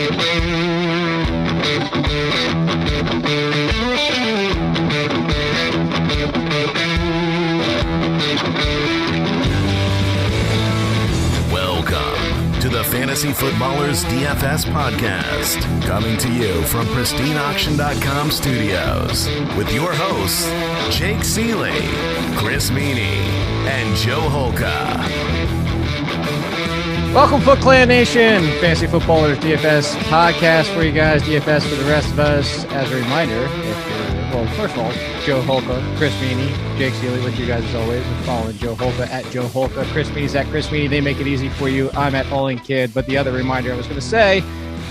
Welcome to the Fantasy Footballers DFS Podcast, coming to you from pristineauction.com studios with your hosts, Jake Ciely, Chris Meaney, and Joe Holka. Welcome, Foot Clan Nation, Fantasy Footballers DFS Podcast for you guys, DFS for the rest of us. As a reminder, first of all, Joe Holka, Chris Meaney, Jake Ciely with you guys as always. We're following Joe Holka at Joe Holka. Chris Meaney's at Chris Meaney. They make it easy for you. I'm at All In Kid. But the other reminder I was going to say,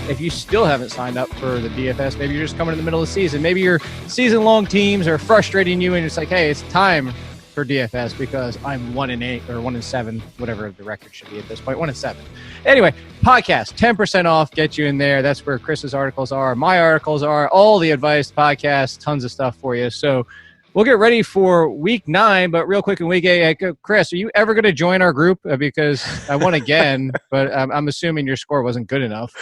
if you still haven't signed up for the DFS, maybe you're just coming in the middle of the season. Maybe your season-long teams are frustrating you, and it's like, hey, it's time for DFS because I'm 1-8 or 1-7, whatever the record should be at this point, 1-7. Anyway, podcast, 10% off, get you in there. That's where Chris's articles are, my articles are, all the advice, podcasts, tons of stuff for you. So we'll get ready for week 9, but real quick in week 8, Chris, are you ever going to join our group? Because I won again, but I'm assuming your score wasn't good enough.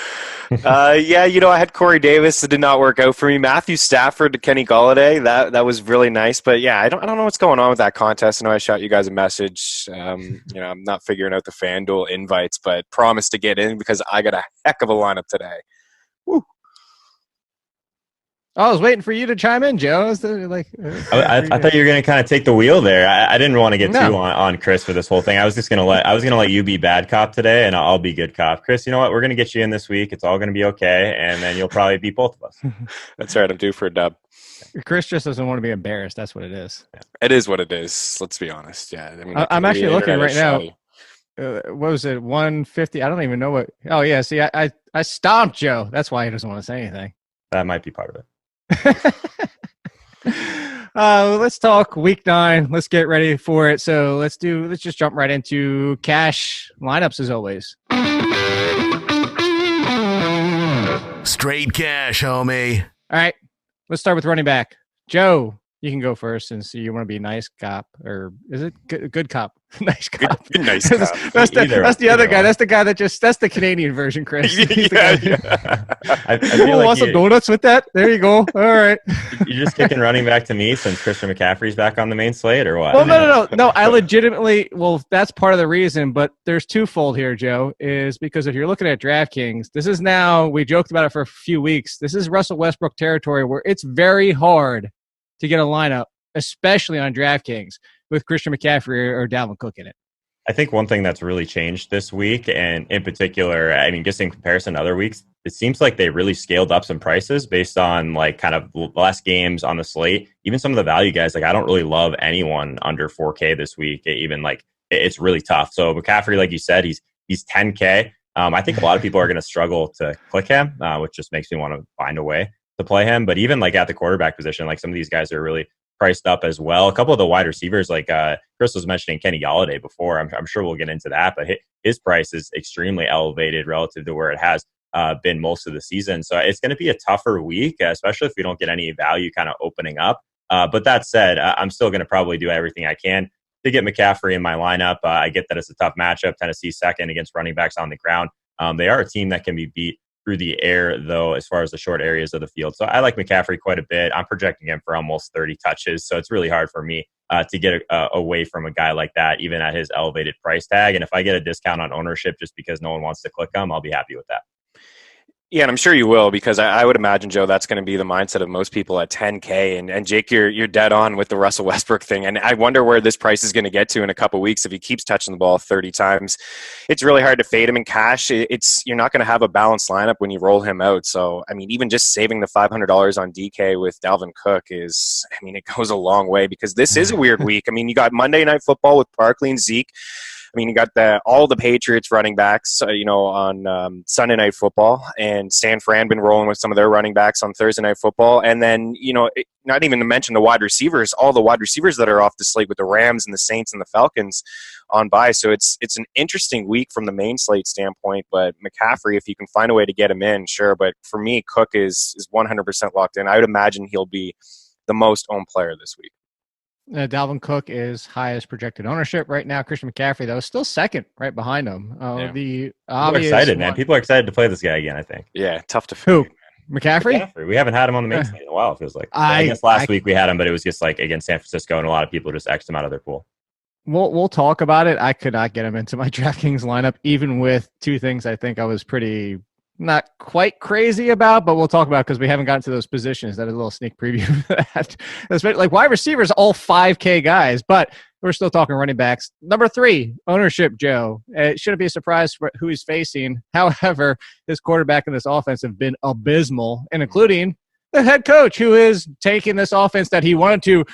Yeah, I had Corey Davis. It did not work out for me. Matthew Stafford to Kenny Golladay. That was really nice. But yeah, I don't know what's going on with that contest. I know I shot you guys a message. I'm not figuring out the FanDuel invites, but promise to get in because I got a heck of a lineup today. Woo. I was waiting for you to chime in, Joe. I thought you were going to kind of take the wheel there. I didn't want to get too on Chris for this whole thing. I was going to let you be bad cop today, and I'll be good cop. Chris, you know what? We're going to get you in this week. It's all going to be okay, and then you'll probably beat both of us. That's right. I'm due for a dub. Chris just doesn't want to be embarrassed. That's what it is. It is what it is. Let's be honest. Yeah. I mean, I'm actually looking right now. What was it? 150? I don't even know what. Oh yeah. See, I stomped Joe. That's why he doesn't want to say anything. That might be part of it. Let's talk week 9. Let's get ready for it. So let's just jump right into cash lineups as always. Straight cash, homie. All right. Let's start with running back. Joe, you can go first since you want to be nice cop, or is it good cop? Nice cop. Good nice cop. That's the other guy. That's the guy that's the Canadian version, Chris. Yeah. I feel want some donuts with that? There you go. All right. You're just kicking running back to me since Christian McCaffrey's back on the main slate, or what? Well, no. I legitimately, that's part of the reason, but there's twofold here, Joe, is because if you're looking at DraftKings, this is now, we joked about it for a few weeks, this is Russell Westbrook territory where it's very hard to get a lineup, especially on DraftKings, with Christian McCaffrey or Dalvin Cook in it. I think one thing that's really changed this week, and in particular, I mean, just in comparison to other weeks, it seems like they really scaled up some prices based on like kind of less games on the slate. Even some of the value guys, like I don't really love anyone under 4K this week. Even like it's really tough. So McCaffrey, like you said, he's 10K. I think a lot of people are going to struggle to click him, which just makes me want to find a way to play him. But even like at the quarterback position, like some of these guys are really priced up as well. A couple of the wide receivers, like Chris was mentioning Kenny Golladay before. I'm sure we'll get into that, but his price is extremely elevated relative to where it has been most of the season. So it's going to be a tougher week, especially if we don't get any value kind of opening up. But that said, I'm still going to probably do everything I can to get McCaffrey in my lineup. I get that it's a tough matchup. Tennessee second against running backs on the ground. They are a team that can be beat through the air, though, as far as the short areas of the field. So I like McCaffrey quite a bit. I'm projecting him for almost 30 touches. So it's really hard for me to get away from a guy like that, even at his elevated price tag. And if I get a discount on ownership just because no one wants to click him, I'll be happy with that. Yeah, and I'm sure you will, because I would imagine, Joe, that's going to be the mindset of most people at 10K. And Jake, you're dead on with the Russell Westbrook thing. And I wonder where this price is going to get to in a couple of weeks if he keeps touching the ball 30 times. It's really hard to fade him in cash. You're not going to have a balanced lineup when you roll him out. So, I mean, even just saving the $500 on DK with Dalvin Cook it goes a long way, because this is a weird week. I mean, you got Monday Night Football with Barkley and Zeke. I mean, you got all the Patriots running backs, on Sunday Night Football, and San Fran been rolling with some of their running backs on Thursday Night Football. And then, not even to mention the wide receivers, all the wide receivers that are off the slate with the Rams and the Saints and the Falcons on bye. So it's an interesting week from the main slate standpoint. But McCaffrey, if you can find a way to get him in, sure. But for me, Cook is 100% locked in. I would imagine he'll be the most owned player this week. Dalvin Cook is highest projected ownership right now. Christian McCaffrey, though, is still second right behind him. The obvious People are excited, man. People are excited to play this guy again, I think. Yeah, tough to Who? fade. McCaffrey? We haven't had him on the main slate in a while, it feels like. I guess last week we had him, but it was just like against San Francisco, and a lot of people just X'd him out of their pool. We'll talk about it. I could not get him into my DraftKings lineup, even with two things I think I was pretty not quite crazy about, but we'll talk about because we haven't gotten to those positions. That is a little sneak preview of that. Like wide receivers, all 5K guys, but we're still talking running backs. Number 3, ownership, Joe. It shouldn't be a surprise for who he's facing. However, his quarterback in this offense have been abysmal, and including the head coach who is taking this offense that he wanted to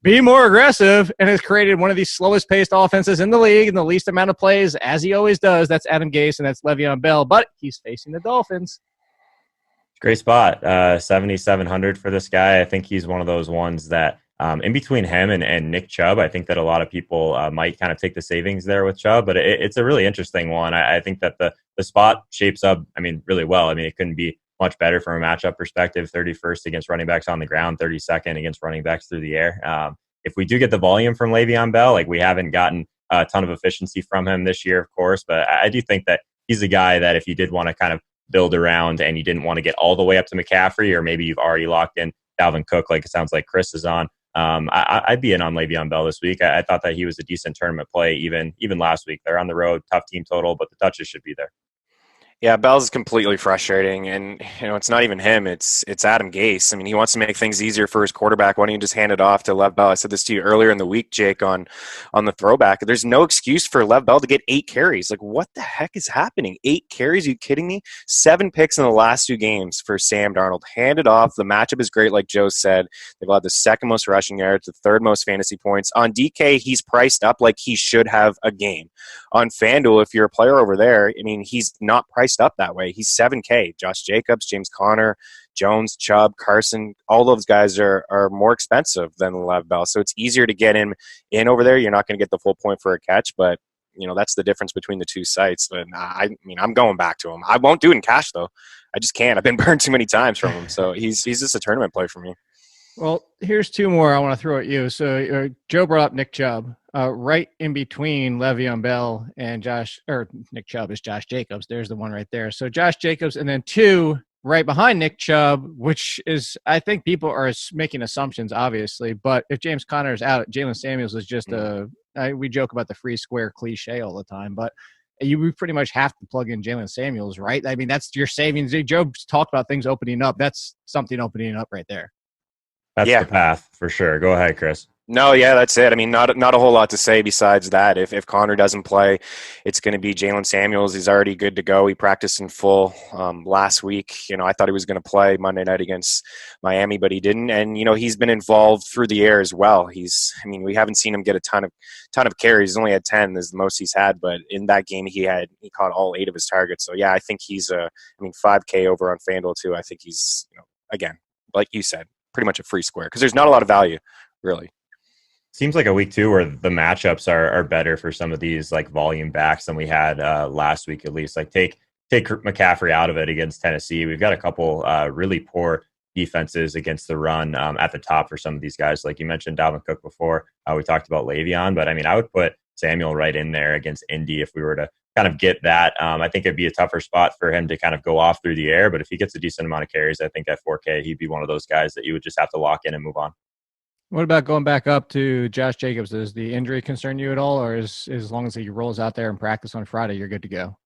be more aggressive and has created one of the slowest paced offenses in the league and the least amount of plays, as he always does. That's Adam Gase and that's Le'Veon Bell, but he's facing the Dolphins. Great spot. 7,700 for this guy. I think he's one of those ones that in between him and Nick Chubb, I think that a lot of people might kind of take the savings there with Chubb, but it's a really interesting one. I think that the spot shapes up, really well. It couldn't be much better from a matchup perspective. 31st against running backs on the ground, 32nd against running backs through the air. If we do get the volume from Le'Veon Bell, like we haven't gotten a ton of efficiency from him this year, of course, but I do think that he's a guy that if you did want to kind of build around and you didn't want to get all the way up to McCaffrey, or maybe you've already locked in Dalvin Cook, like it sounds like Chris is on, I'd be in on Le'Veon Bell this week. I thought that he was a decent tournament play even last week. They're on the road, tough team total, but the touches should be there. Yeah, Bell's completely frustrating, and it's not even him. It's Adam Gase. He wants to make things easier for his quarterback. Why don't you just hand it off to Lev Bell? I said this to you earlier in the week, Jake, on the throwback. There's no excuse for Lev Bell to get 8 carries. Like, what the heck is happening? 8 carries? Are you kidding me? 7 picks in the last 2 games for Sam Darnold. Hand it off. The matchup is great, like Joe said. They've allowed the 2nd most rushing yards, the 3rd most fantasy points. On DK, he's priced up like he should have a game. On FanDuel, if you're a player over there, he's not priced up that way. He's 7K. Josh Jacobs, James Conner, Jones, Chubb, Carson, all those guys are more expensive than Lev Bell. So it's easier to get him in over there. You're not going to get the full point for a catch, but that's the difference between the two sites. And I'm going back to him. I won't do it in cash though. I just can't. I've been burned too many times from him. So he's just a tournament play for me. Well, here's 2 more I want to throw at you. So Joe brought up Nick Chubb. Right in between Le'Veon Bell and Nick Chubb is Josh Jacobs. There's the one right there. So Josh Jacobs, and then 2 right behind Nick Chubb, which is, I think people are making assumptions, obviously. But if James Conner is out, Jalen Samuels is just we joke about the free square cliche all the time, but you pretty much have to plug in Jalen Samuels, right? That's your savings. Joe talked about things opening up. That's something opening up right there. That's the path for sure. Go ahead, Chris. No, yeah, that's it. Not a whole lot to say besides that. If Connor doesn't play, it's going to be Jalen Samuels. He's already good to go. He practiced in full last week. I thought he was going to play Monday night against Miami, but he didn't. And he's been involved through the air as well. We haven't seen him get a ton of carries. He's only had 10. Is the most he's had. But in that game, he caught all 8 of his targets. So yeah, I think he's 5K over on FanDuel too. I think he's again, like you said, pretty much a free square because there's not a lot of value really. Seems like a week 2 where the matchups are better for some of these like volume backs than we had last week at least. Like take McCaffrey out of it against Tennessee. We've got a couple really poor defenses against the run at the top for some of these guys. Like you mentioned Dalvin Cook before. We talked about Le'Veon, but I would put Samuel right in there against Indy if we were to kind of get that. I think it'd be a tougher spot for him to kind of go off through the air, but if he gets a decent amount of carries, I think at 4K, he'd be one of those guys that you would just have to lock in and move on. What about going back up to Josh Jacobs? Does the injury concern you at all, or as long as he rolls out there and practice on Friday, you're good to go?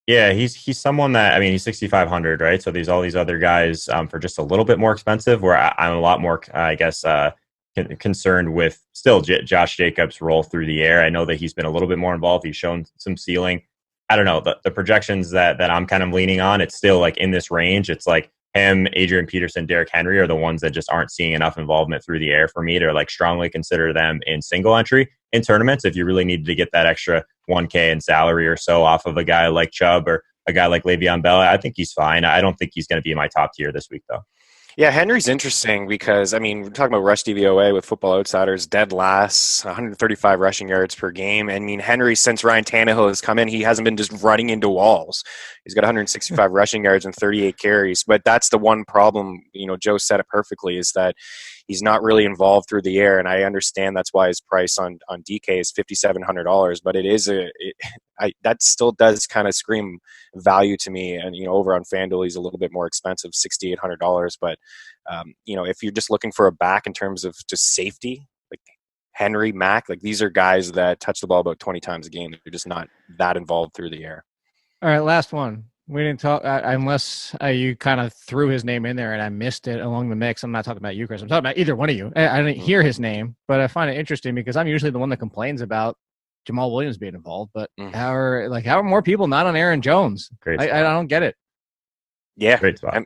Yeah, he's someone that, he's 6,500, right? So there's all these other guys for just a little bit more expensive where I'm a lot more, concerned with still Josh Jacobs' roll through the air. I know that he's been a little bit more involved. He's shown some ceiling. I don't know, the projections that I'm kind of leaning on, it's still like in this range. It's like him, Adrian Peterson, Derrick Henry are the ones that just aren't seeing enough involvement through the air for me to like strongly consider them in single entry in tournaments. If you really needed to get that extra 1K in salary or so off of a guy like Chubb or a guy like Le'Veon Bell, I think he's fine. I don't think he's going to be in my top tier this week though. Yeah, Henry's interesting because, we're talking about rush DVOA with Football Outsiders, dead last, 135 rushing yards per game. Henry, since Ryan Tannehill has come in, he hasn't been just running into walls. He's got 165 rushing yards and 38 carries. But that's the one problem, Joe said it perfectly, is that he's not really involved through the air. And I understand that's why his price on DK is $5,700, but it is that still does kind of scream value to me. And, over on FanDuel, he's a little bit more expensive, $6,800. But, if you're just looking for a back in terms of just safety, like Henry, Mack, like these are guys that touch the ball about 20 times a game. They're just not that involved through the air. All right, last one. We didn't talk unless you kind of threw his name in there and I missed it along the mix. I'm not talking about you, Chris. I'm talking about either one of you. I didn't hear his name, but I find it interesting because I'm usually the one that complains about Jamal Williams being involved. But how are more people not on Aaron Jones? I don't get it. Yeah, great spot.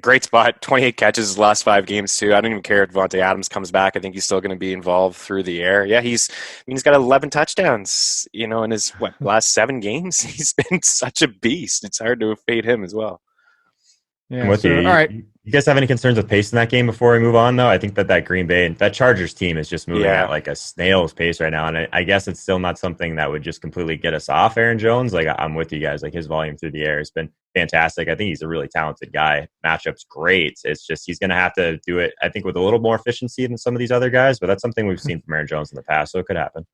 Great spot. 28 catches his last 5 games too. I don't even care if Devontae Adams comes back. I think he's still going to be involved through the air. Yeah, he's got 11 touchdowns. In his last 7 games, he's been such a beast. It's hard to fade him as well. Yeah. All right. You guys have any concerns with pace in that game before we move on, though? I think that Green Bay, that Chargers team is just moving at like a snail's pace right now. And I guess it's still not something that would just completely get us off Aaron Jones. Like, I'm with you guys. Like, his volume through the air has been fantastic. I think he's a really talented guy. Matchup's great. It's just he's going to have to do it, I think, with a little more efficiency than some of these other guys. But that's something we've seen from Aaron Jones in the past, so it could happen.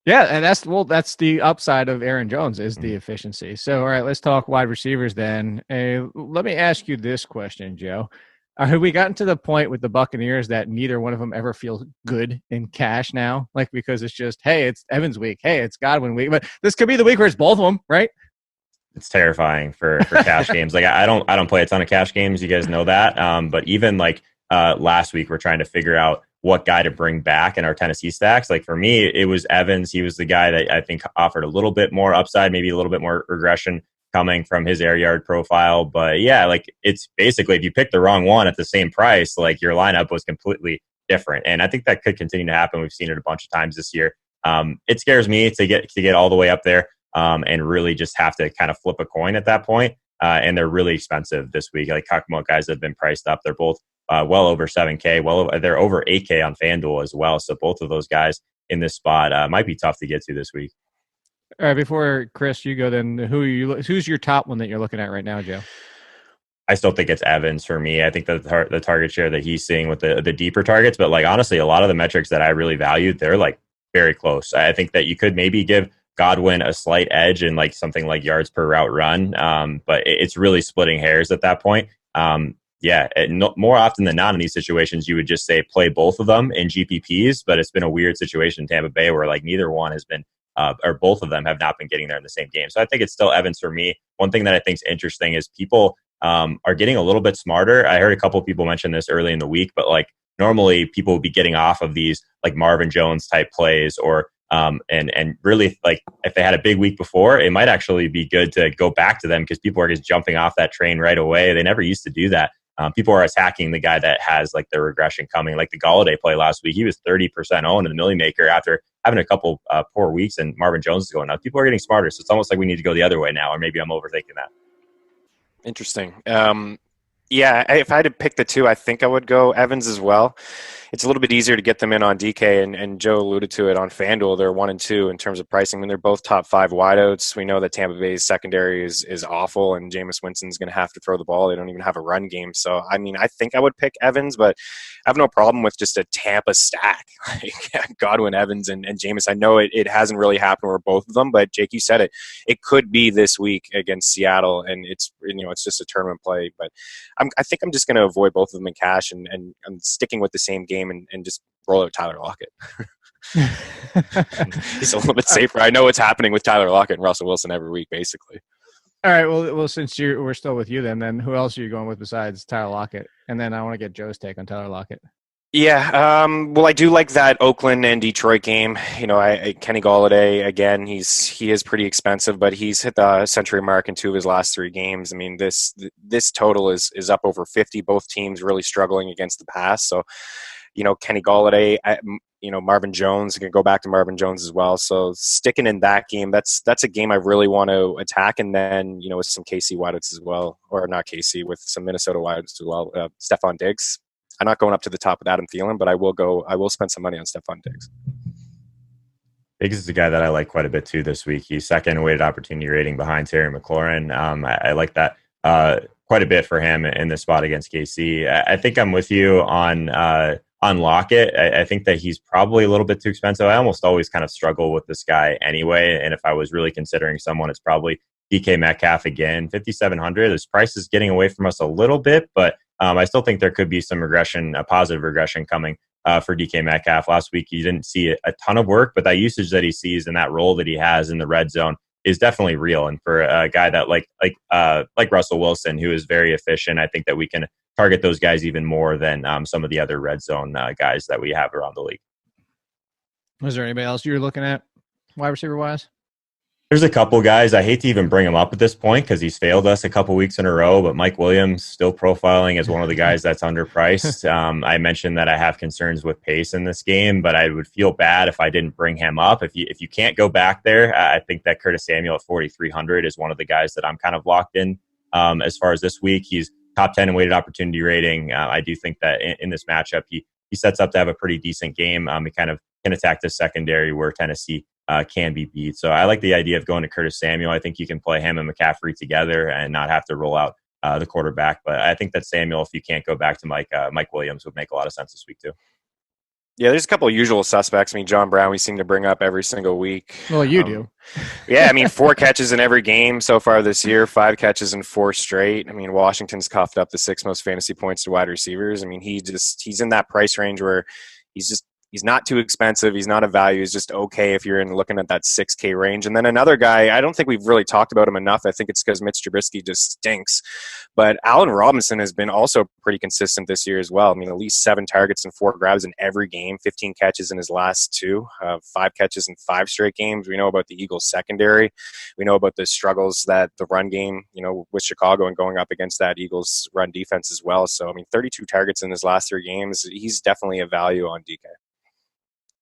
Yeah, and that's the upside of Aaron Jones is the efficiency. So, all right, let's talk wide receivers then. Let me ask you this question, Joe. Have we gotten to the point with the Buccaneers that neither one of them ever feels good in cash now? Like, because it's just, hey, it's Evans week. Hey, it's Godwin week. But this could be the week where it's both of them, right? It's terrifying for cash games. Like, I don't play a ton of cash games. You guys know that. But even last week, we're trying to figure out what guy to bring back in our Tennessee stacks. Like, for me, it was Evans. He was the guy that I think offered a little bit more upside, maybe a little bit more regression coming from his air yard profile. But yeah, like, it's basically, if you pick the wrong one at the same price, like, your lineup was completely different. And I think that could continue to happen. We've seen it a bunch of times this year. It scares me to get all the way up there and really just have to kind of flip a coin at that point. And they're really expensive this week. Like, talking about guys that have been priced up, they're both well over 7K. They're over 8K on FanDuel as well. So both of those guys in this spot might be tough to get to this week. All right, before Chris, you go, then who's your top one that you're looking at right now, Joe? I still think it's Evans for me. I think that the target share that he's seeing with the deeper targets, but like, honestly, a lot of the metrics that I really valued, they're like very close. I think that you could maybe give Godwin a slight edge in like something like yards per route run, but it's really splitting hairs at that point. More often than not in these situations, you would just say play both of them in GPPs, but it's been a weird situation in Tampa Bay where like neither one has been, or both of them have not been getting there in the same game. So I think it's still Evans for me. One thing that I think is interesting is people are getting a little bit smarter. I heard a couple of people mention this early in the week, but like normally people would be getting off of these like Marvin Jones type plays or and really, like, if they had a big week before, it might actually be good to go back to them because people are just jumping off that train right away. They never used to do that. People are attacking the guy that has like the regression coming, like the Galladay play last week. He was 30% owned in the Millie Maker after having a couple poor weeks, and Marvin Jones is going up. People are getting smarter, so it's almost like we need to go the other way now, or maybe I'm overthinking that. Interesting. If I had to pick the two, I think I would go Evans as well. It's a little bit easier to get them in on DK, and Joe alluded to it on FanDuel. They're 1 and 2 in terms of pricing. I mean, they're both top 5 wideouts. We know that Tampa Bay's secondary is awful, and Jameis Winston's going to have to throw the ball. They don't even have a run game. So, I mean, I think I would pick Evans, but I have no problem with just a Tampa stack. Like Godwin, Evans, and Jameis. I know it hasn't really happened with both of them, but Jake, you said it. It could be this week against Seattle, and it's just a tournament play. But I think I'm just going to avoid both of them in cash, and I'm sticking with the same game and just roll out Tyler Lockett. He's a little bit safer. I know what's happening with Tyler Lockett and Russell Wilson every week, basically. All right. Well, since we're still with you, then who else are you going with besides Tyler Lockett? And then I want to get Joe's take on Tyler Lockett. Yeah, well, I do like that Oakland and Detroit game. Kenny Galladay, again, he is pretty expensive, but he's hit the century mark in 2 of his last 3 games. I mean, this total is up over 50. Both teams really struggling against the pass. So, Kenny Galladay, Marvin Jones, I can go back to Marvin Jones as well. So sticking in that game, that's a game I really want to attack. And then, with some KC wideouts as well, or not KC, with some Minnesota wideouts as well. Stephon Diggs. I'm not going up to the top with Adam Thielen, but I will spend some money on Stephon Diggs. Diggs is a guy that I like quite a bit too this week. He's second weighted opportunity rating behind Terry McLaurin. I like that quite a bit for him in the spot against KC. I think I'm with you on unlock it. I think that he's probably a little bit too expensive. I almost always kind of struggle with this guy anyway. And if I was really considering someone, it's probably DK Metcalf again. 5,700. His price is getting away from us a little bit, but I still think there could be some regression, a positive regression coming for DK Metcalf. Last week, he didn't see a ton of work, but that usage that he sees and that role that he has in the red zone is definitely real. And for a guy that like Russell Wilson, who is very efficient, I think that we can target those guys even more than some of the other red zone guys that we have around the league. Was there anybody else you're looking at wide receiver wise? There's a couple guys. I hate to even bring him up at this point because he's failed us a couple weeks in a row, but Mike Williams still profiling as one of the guys that's underpriced. I mentioned that I have concerns with pace in this game, but I would feel bad if I didn't bring him up. If you can't go back there, I think that Curtis Samuel at 4,300 is one of the guys that I'm kind of locked in as far as this week. He's top 10 in weighted opportunity rating. I do think that in this matchup, he sets up to have a pretty decent game. He kind of can attack the secondary where Tennessee can be beat. So I like the idea of going to Curtis Samuel. I think you can play him and McCaffrey together and not have to roll out the quarterback. But I think that Samuel, if you can't go back to Mike Williams, would make a lot of sense this week too. Yeah, there's a couple of usual suspects. I mean, John Brown, we seem to bring up every single week. Well, you do. Yeah, I mean, 4 catches in every game so far this year, 5 catches in 4 straight. I mean, Washington's coughed up the 6th most fantasy points to wide receivers. I mean, he's in that price range where he's not too expensive. He's not a value. He's just okay if you're looking at that 6K range. And then another guy, I don't think we've really talked about him enough. I think it's because Mitch Trubisky just stinks. But Allen Robinson has been also pretty consistent this year as well. I mean, at least 7 targets and 4 grabs in every game, 15 catches in his last 2, 5 catches in 5 straight games. We know about the Eagles secondary. We know about the struggles that the run game, with Chicago and going up against that Eagles run defense as well. So, I mean, 32 targets in his last 3 games. He's definitely a value on DK.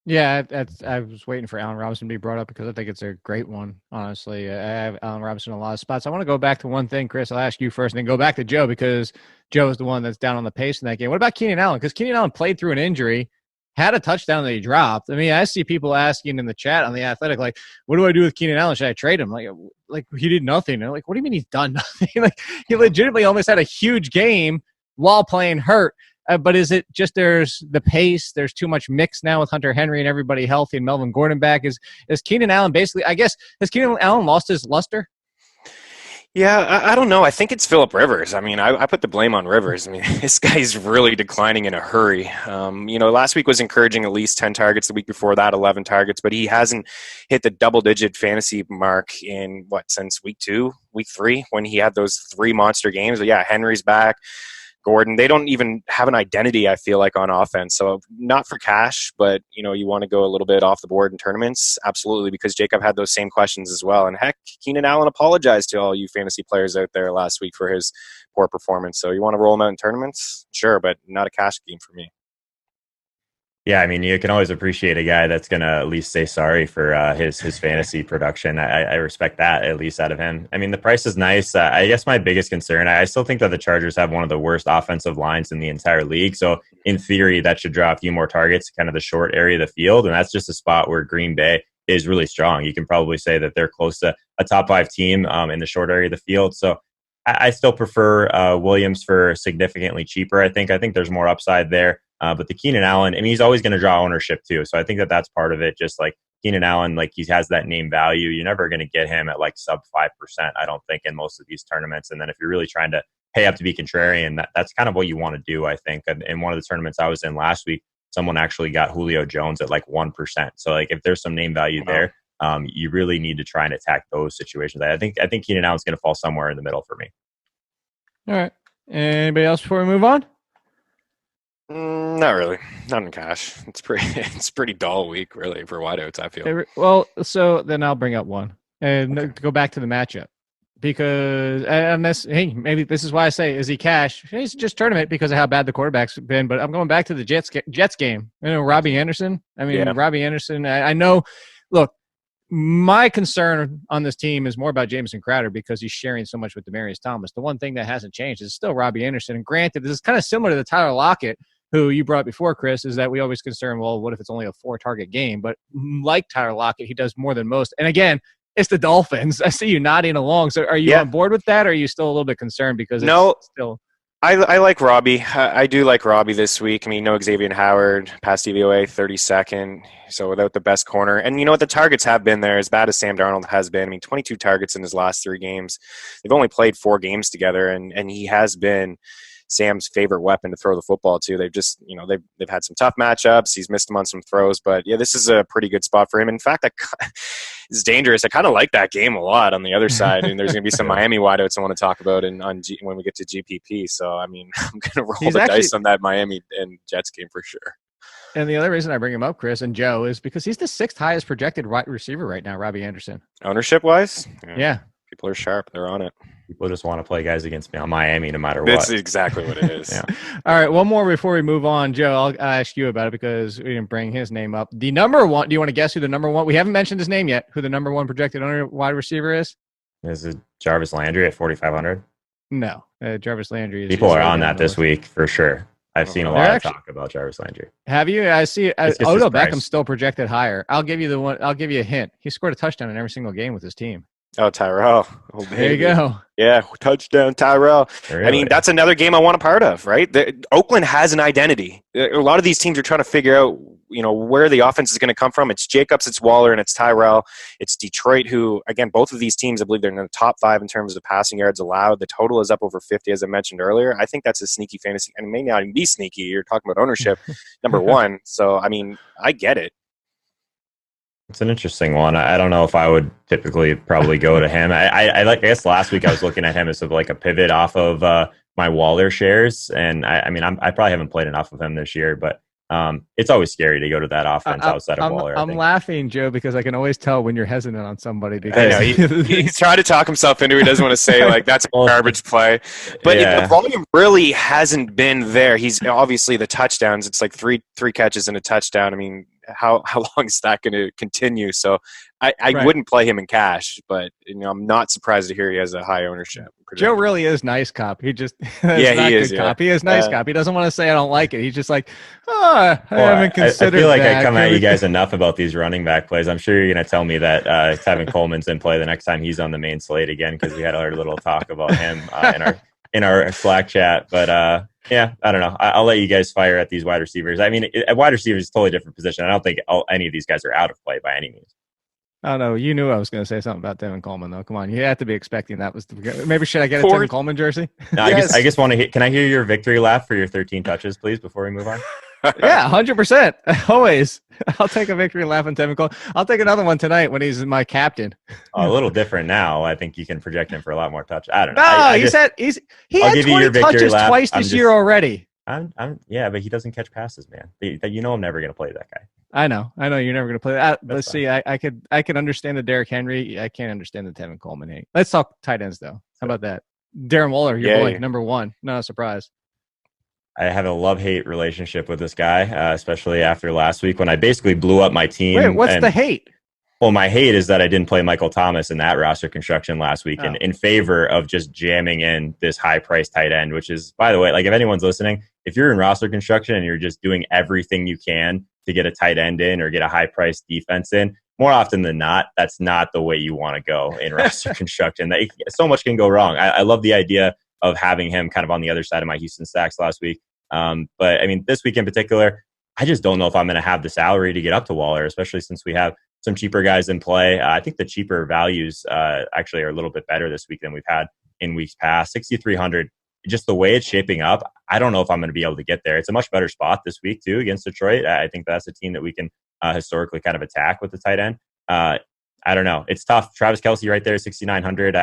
Yeah, I was waiting for Allen Robinson to be brought up because I think it's a great one, honestly. I have Allen Robinson in a lot of spots. I want to go back to one thing, Chris. I'll ask you first and then go back to Joe because Joe is the one that's down on the pace in that game. What about Keenan Allen? Because Keenan Allen played through an injury, had a touchdown that he dropped. I mean, I see people asking in the chat on The Athletic, like, what do I do with Keenan Allen? Should I trade him? Like he did nothing. And I'm like, what do you mean he's done nothing? Like, he legitimately almost had a huge game while playing hurt. But is it just there's the pace? There's too much mix now with Hunter Henry and everybody healthy and Melvin Gordon back. Is Keenan Allen basically, I guess, has Keenan Allen lost his luster? Yeah, I don't know. I think it's Phillip Rivers. I mean, I put the blame on Rivers. I mean, this guy's really declining in a hurry. Last week was encouraging, at least 10 targets. The week before that, 11 targets. But he hasn't hit the double-digit fantasy mark in, since week 2, week 3, when he had those 3 monster games. But yeah, Henry's back. Gordon, they don't even have an identity, I feel like, on offense. So not for cash, but, you want to go a little bit off the board in tournaments? Absolutely, because Jacob had those same questions as well. And heck, Keenan Allen apologized to all you fantasy players out there last week for his poor performance. So you want to roll him out in tournaments? Sure, but not a cash game for me. Yeah, I mean, you can always appreciate a guy that's going to at least say sorry for his fantasy production. I respect that, at least out of him. I mean, the price is nice. I guess my biggest concern, I still think that the Chargers have one of the worst offensive lines in the entire league. So in theory, that should draw a few more targets, kind of the short area of the field. And that's just a spot where Green Bay is really strong. You can probably say that they're close to a top 5 team in the short area of the field. So I still prefer Williams for significantly cheaper. I think there's more upside there. But the Keenan Allen, I mean, he's always going to draw ownership too. So I think that that's part of it. Just like Keenan Allen, like he has that name value. You're never going to get him at like sub 5%, I don't think, in most of these tournaments. And then if you're really trying to pay up to be contrarian, that's kind of what you want to do, I think. And in one of the tournaments I was in last week, someone actually got Julio Jones at like 1%. So like if there's some name value there, you really need to try and attack those situations. I think Keenan Allen's going to fall somewhere in the middle for me. All right. Anybody else before we move on? Not really. Not in cash. It's pretty dull week, really, for wideouts, I feel. Well, so then I'll bring up one and go back to the matchup because maybe this is why I say, is he cash? He's just tournament because of how bad the quarterback's been. But I'm going back to the Jets game. Robbie Anderson. I mean, yeah. Robbie Anderson. I know. Look, my concern on this team is more about Jamison Crowder because he's sharing so much with Demaryius Thomas. The one thing that hasn't changed is still Robbie Anderson. And granted, this is kind of similar to the Tyler Lockett, who you brought before, Chris, is that we always concern, well, what if it's only a 4-target game? But like Tyler Lockett, he does more than most. And again, it's the Dolphins. I see you nodding along. So are you on board with that, or are you still a little bit concerned because it's still I like Robbie. I do like Robbie this week. I mean, no Xavier Howard, past DVOA, 32nd. So without the best corner. And you know what? The targets have been there, as bad as Sam Darnold has been. I mean, 22 targets in his last 3 games. They've only played 4 games together, and he has been Sam's favorite weapon to throw the football to. They've just, they've had some tough matchups. He's missed him on some throws, but yeah, this is a pretty good spot for him. In fact, it's dangerous. I kind of like that game a lot on the other side. And there's going to be some Miami wideouts I want to talk about when we get to GPP. So, I mean, I'm going to roll dice on that Miami and Jets game for sure. And the other reason I bring him up, Chris and Joe, is because he's the 6th highest projected wide receiver right now, Robbie Anderson. Ownership-wise? Yeah. People are sharp. They're on it. People just want to play guys against me on Miami no matter what. That's exactly what it is. Yeah. All right, one more before we move on. Joe, I'll ask you about it because we didn't bring his name up. The number one, do you want to guess who the number one? We haven't mentioned his name yet, who the number 1 projected owner wide receiver is? Is it Jarvis Landry at 4,500? No, Jarvis Landry. People are on that this week for sure. I've seen a lot of talk about Jarvis Landry. Have you? I see. Odell Beckham's still projected higher. I'll give you a hint. He scored a touchdown in every single game with his team. Oh, Tyrell. Oh, there you go. Yeah, touchdown, Tyrell. Really? I mean, that's another game I want a part of, right? Oakland has an identity. A lot of these teams are trying to figure out, where the offense is going to come from. It's Jacobs, it's Waller, and it's Tyrell. It's Detroit, who, again, both of these teams, I believe they're in the top 5 in terms of passing yards allowed. The total is up over 50, as I mentioned earlier. I think that's a sneaky fantasy, and it may not even be sneaky. You're talking about ownership, number 1. So, I mean, I get it. It's an interesting one. I don't know if I would typically probably go to him. I guess last week I was looking at him as like a pivot off of my Waller shares, and I probably haven't played enough of him this year, but it's always scary to go to that offense outside of Waller. I'm laughing, Joe, because I can always tell when you're hesitant on somebody. Because he's trying to talk himself into it. He doesn't want to say like that's a garbage play, but the volume really hasn't been there. He's obviously the touchdowns. It's like three catches and a touchdown. I mean, how long is that going to continue? So I wouldn't play him in cash, but I'm not surprised to hear he has a high ownership. Joe really is nice cop. He just he is cop. He is nice cop. He doesn't want to say I don't like it. He's just like, I haven't considered. I feel like that. I come at you guys enough about these running back plays. I'm sure you're going to tell me that Tevin Coleman's in play the next time he's on the main slate again, because we had our little talk about him in our Slack chat. But yeah, I don't know. I'll let you guys fire at these wide receivers. I mean, a wide receiver is a totally different position. I don't think any of these guys are out of play by any means. Oh, no, you knew I was going to say something about Tevin Coleman, though. Come on, you have to be expecting that. Maybe should I get a Tevin Coleman jersey? No, yes. I just want to. Can I hear your victory laugh for your 13 touches, please, before we move on? Yeah, 100%. Always. I'll take a victory laugh on Tevin Coleman. I'll take another one tonight when he's my captain. A little different now. I think you can project him for a lot more touch. I don't know. No, he had 20 touches twice this year already. Yeah, but he doesn't catch passes, man. I'm never going to play that guy. I know you're never going to play that. Let's see. I could understand the Derrick Henry. I can't understand the Tevin Coleman hate. Let's talk tight ends though. How about that? Darren Waller, your boy, number 1. Not a surprise. I have a love-hate relationship with this guy, especially after last week when I basically blew up my team. Wait, what's the hate? Well, my hate is that I didn't play Michael Thomas in that roster construction last week in favor of just jamming in this high-priced tight end, which is, by the way, like if anyone's listening, if you're in roster construction and you're just doing everything you can to get a tight end in or get a high-priced defense in, more often than not, that's not the way you want to go in roster construction. So much can go wrong. I love the idea of having him kind of on the other side of my Houston stacks last week. But I mean, this week in particular, I just don't know if I'm going to have the salary to get up to Waller, especially since we have some cheaper guys in play. I think the cheaper values actually are a little bit better this week than we've had in weeks past. 6,300, just the way it's shaping up, I don't know if I'm going to be able to get there. It's a much better spot this week, too, against Detroit. I think that's a team that we can historically kind of attack with the tight end. I don't know. It's tough. Travis Kelce right there, 6,900.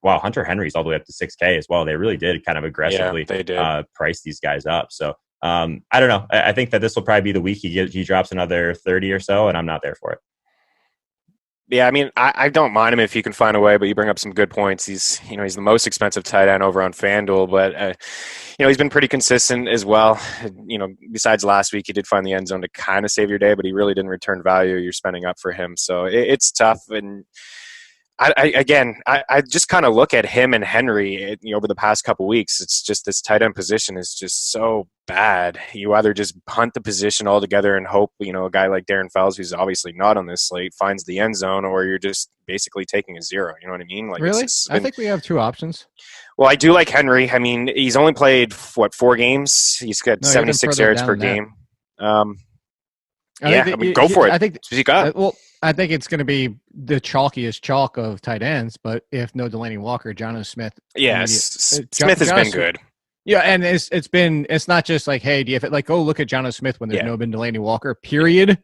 Wow, Hunter Henry's all the way up to 6K as well. They really did kind of aggressively price these guys up. So I don't know. I think that this will probably be the week he drops another 30 or so, and I'm not there for it. Yeah, I mean, I don't mind him if you can find a way, but you bring up some good points. He's the most expensive tight end over on FanDuel, but he's been pretty consistent as well. Besides last week, he did find the end zone to kind of save your day, but he really didn't return value you're spending up for him. So it's tough, and I just kind of look at him and Henry over the past couple weeks. It's just this tight end position is just so bad. You either just punt the position altogether and hope, a guy like Darren Fells, who's obviously not on this slate, finds the end zone, or you're just basically taking a zero. You know what I mean? Like, really? I think we have two options. Well, I do like Henry. I mean, he's only played, 4 games? He's got 76 yards per game. Go for it. I think you got. I think it's going to be the chalkiest chalk of tight ends, but if no Delaney Walker, Jonnu Smith. Yes, Smith has been good. Yeah, and it's not just like, hey, go look at Jonnu Smith when there's no been Delaney Walker, period.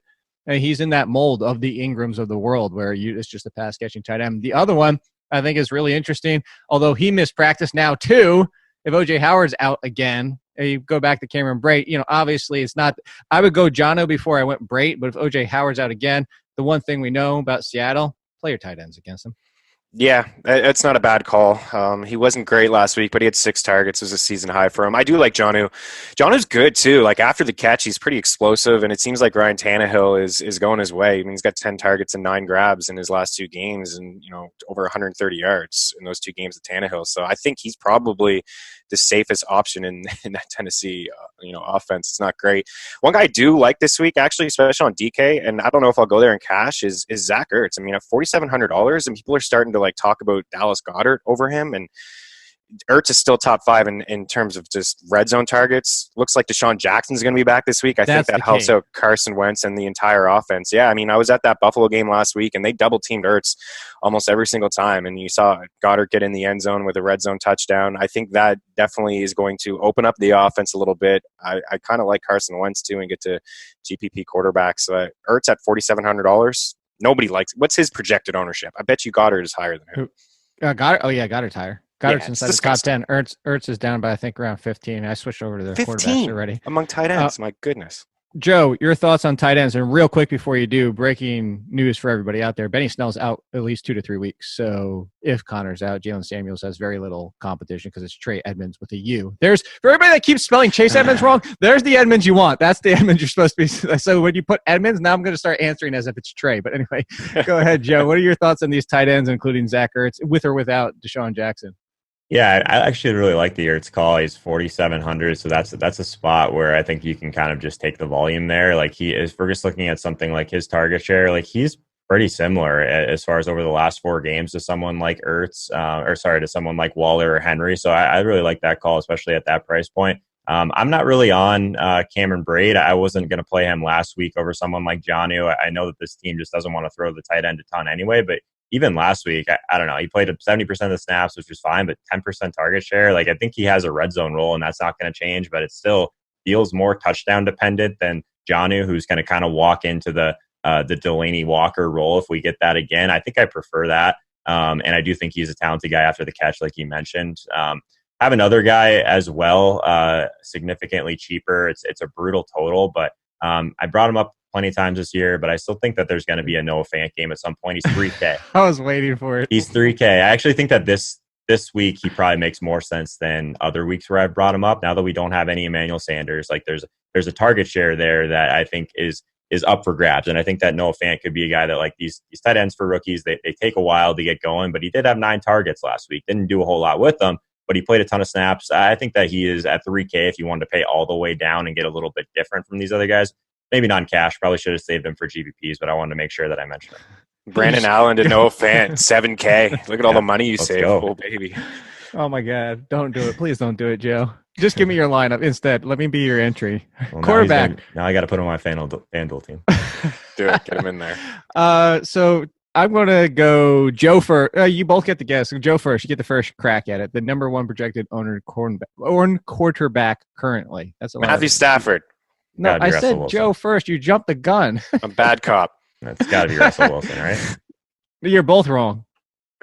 And he's in that mold of the Ingrams of the world where it's just a pass catching tight end. The other one I think is really interesting, although he missed practice now too. If OJ Howard's out again, you go back to Cameron Brate, obviously it's not – I would go Jonnu before I went Brate, but if OJ Howard's out again, the one thing we know about Seattle, play your tight ends against them. Yeah, it's not a bad call. He wasn't great last week, but he had 6 targets. It was a season high for him. I do like Jonnu. Jonnu's good, too. Like, after the catch, he's pretty explosive, and it seems like Ryan Tannehill is going his way. I mean, he's got 10 targets and 9 grabs in his last 2 games and, over 130 yards in those 2 games of Tannehill. So I think he's probably the safest option in that Tennessee offense. It's not great. One guy I do like this week, actually, especially on DK, and I don't know if I'll go there in cash, is Zach Ertz. I mean, at $4,700, and people are starting to talk about Dallas Goedert over him, and Ertz is still top 5 in terms of just red zone targets. Looks like Deshaun Jackson's going to be back this week. I think that helps out Carson Wentz and the entire offense. Yeah, I mean, I was at that Buffalo game last week, and they double-teamed Ertz almost every single time, and you saw Goddard get in the end zone with a red zone touchdown. I think that definitely is going to open up the offense a little bit. I kind of like Carson Wentz, too, and get to GPP quarterbacks. Ertz at $4,700. Nobody likes – what's his projected ownership? I bet you Goddard is higher than him. Goddard? Oh, yeah, Goddard's higher. Goddard's inside the top 10. Ertz is down by, I think, around 15. I switched over to the quarterbacks already. Among tight ends, my goodness. Joe, your thoughts on tight ends? And real quick before you do, breaking news for everybody out there. Benny Snell's out at least 2 to 3 weeks. So if Connor's out, Jalen Samuels has very little competition because it's Trey Edmonds with a U. For everybody that keeps spelling Chase Edmonds wrong, there's the Edmonds you want. That's the Edmonds you're supposed to be. So when you put Edmonds, now I'm going to start answering as if it's Trey. But anyway, go ahead, Joe. What are your thoughts on these tight ends, including Zach Ertz, with or without Deshaun Jackson? Yeah, I actually really like the Ertz call. He's 4,700, so that's a spot where I think you can kind of just take the volume there. Like if we're just looking at something like his target share, like he's pretty similar as far as over the last 4 games to someone like Ertz, to someone like Waller or Henry. So I really like that call, especially at that price point. I'm not really on Cameron Brate. I wasn't going to play him last week over someone like Jonnu. I know that this team just doesn't want to throw the tight end a ton anyway, but even last week, I don't know, he played 70% of the snaps, which was fine, but 10% target share. Like, I think he has a red zone role, and that's not going to change, but it still feels more touchdown dependent than Jonnu, who's going to kind of walk into the Delaney Walker role if we get that again. I think I prefer that, and I do think he's a talented guy after the catch, like you mentioned. Have another guy as well, significantly cheaper. It's a brutal total, but I brought him up plenty of times this year, but I still think that there's going to be a Noah Fant game at some point. He's 3K. I was waiting for it. He's 3K. I actually think that this week he probably makes more sense than other weeks where I've brought him up. Now that we don't have any Emmanuel Sanders, like there's a target share there that I think is up for grabs, and I think that Noah Fant could be a guy that, like, these tight ends for rookies, they take a while to get going, but he did have 9 targets last week. Didn't do a whole lot with them, but he played a ton of snaps. I think that he is at 3K if you wanted to pay all the way down and get a little bit different from these other guys. Maybe not in cash. Probably should have saved them for GPPs, but I wanted to make sure that I mentioned it. Brandon Allen to Noah Fant, 7K. Look at all the money you saved, oh baby. Oh my God! Don't do it. Please don't do it, Joe. Just give me your lineup instead. Let me be your entry. Well, quarterback. Now I got to put him on my FanDuel team. Do it. Get him in there. So I'm going to go Joe first. You both get the guess. Joe first. You get the first crack at it. The number 1 projected owned quarterback currently. That's Matthew Stafford. No, I said Wilson. Joe first. You jumped the gun. I'm bad cop. That's got to be Russell Wilson, right? You're both wrong.